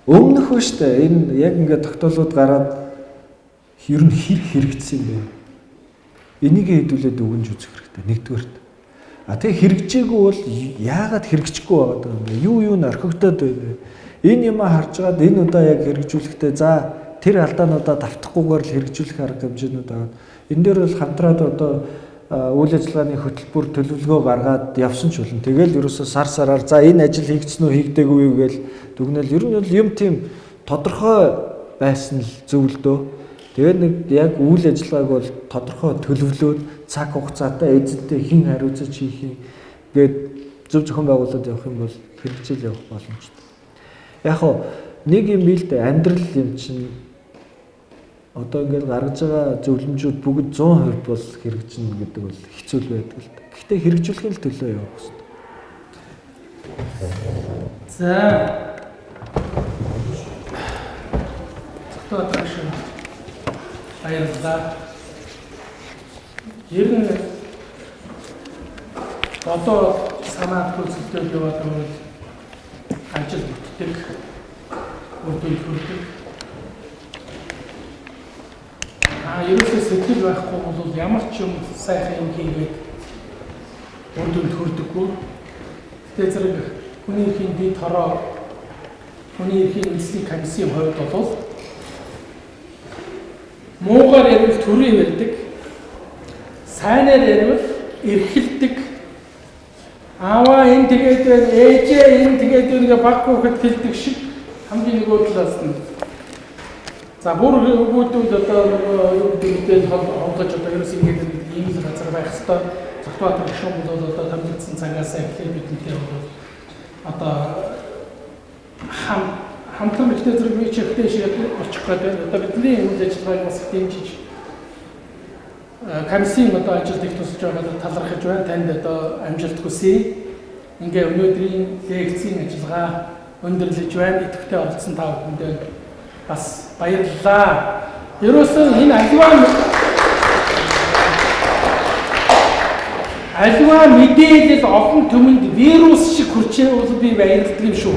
Өмнөх нь шүү дээ. Энэ яг ингээд тогтоолууд гараад ер нь хэрэг хэрэгжсэн юм бэ. Энийг хэдүүлээд өгөнж үзэх хэрэгтэй. Нэгдүгээрт. Тэгээ хэрэгжээгүй бол яагаад хэрэгжихгүй байгаа юм бэ? Юу орхигдоод байна? Энэ юм харж байгаад энэ удаа яг хэрэгжүүлэхдээ за тэр алдаануудаа давтахгүйгээр л хэрэгжүүлэх арга хэмжээнүүд аваад энэ дээр бол хамтраад одоо үйл ажиллагааны хөтөлбөр төлөвлөгөө гаргаад явсан ч болно. Тэгэл ерөөсөө сар сараар за энэ ажил хийгдсэн үү хийгдээгүй юу гээл дүгнэл ер нь бол юм тийм тодорхой байсан л зөв л дөө. Тэгээд нэг яг үйл ажиллагааг бол тодорхой төлөвлөөд цаг хугацаатай эзэнтэй хэн хариуцаж хийх юм гээд зөв зохион байгуулалт явах юм бол хэрэгжил явах боломжтой. Яг хоо нэг юм бий л дээ амьдрал юм чинь одоо ингээд гаргаж байгаа зөвлөмжүүд бүгд 100% бол хэрэгжинэ гэдэг бол хэцүү л байдаг л дээ. Гэхдээ хэрэгжүүлэхийн төлөө явах хэрэгтэй. За. Тогтоож баярлалаа. Ер нь одоо санаат үзэлтэй яваад байгаа ажил бүтдэг, үрдэл хүрдэг. Ерөөсөө сэтгэл байхгүй бол ямар ч юм сайхан юм хийгээд үрдэл хүрдэггүй. Тэгээ зэрэг хүний эрхийн дэд хороо, хүний эрхийн эзлэх комиссийн хувьд бол муугаар ярил төрийн байдаг, сайнаар ярил эрхэлдэг. Ааваа энэ тэгээд байна, ээжээ энэ тэгээд байна баг хүүхэд хэлдэг шиг хамгийн нөгөө талаас нь. За бүр бүгдүүд одоо юу гэдэг хавгаж одоо ерөөс ингэж ийм л газар байх хэвээр Зохбаатар гишүүн бол одоо тамирчсан цагаас эхлээд бидэнтэй бол одоо хамтран ихтэй зэрэг үе чигтэй шиг очих гэдэг. Одоо бидний үйл ажиллагааг бас дэмжиж комиссийн одоо ажилд их тусалж байгаад талархаж байна. Танд одоо амжилт хүсье. Ингээ өнөөдрийн лекцийн ажиллагаа өндөрлөж байна. Идэвхтэй оролцсон та бүхэнд бас баярлалаа. Ерөөсөө энэ аливаа мэдээлэл олон түмэнд вирус шиг хүрчээ бол би баярлдаг юм шүү.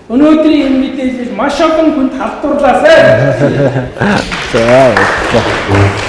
Өнөөдрийн энэ мэдээлэл маш олон хүнд халдварлаасай. За.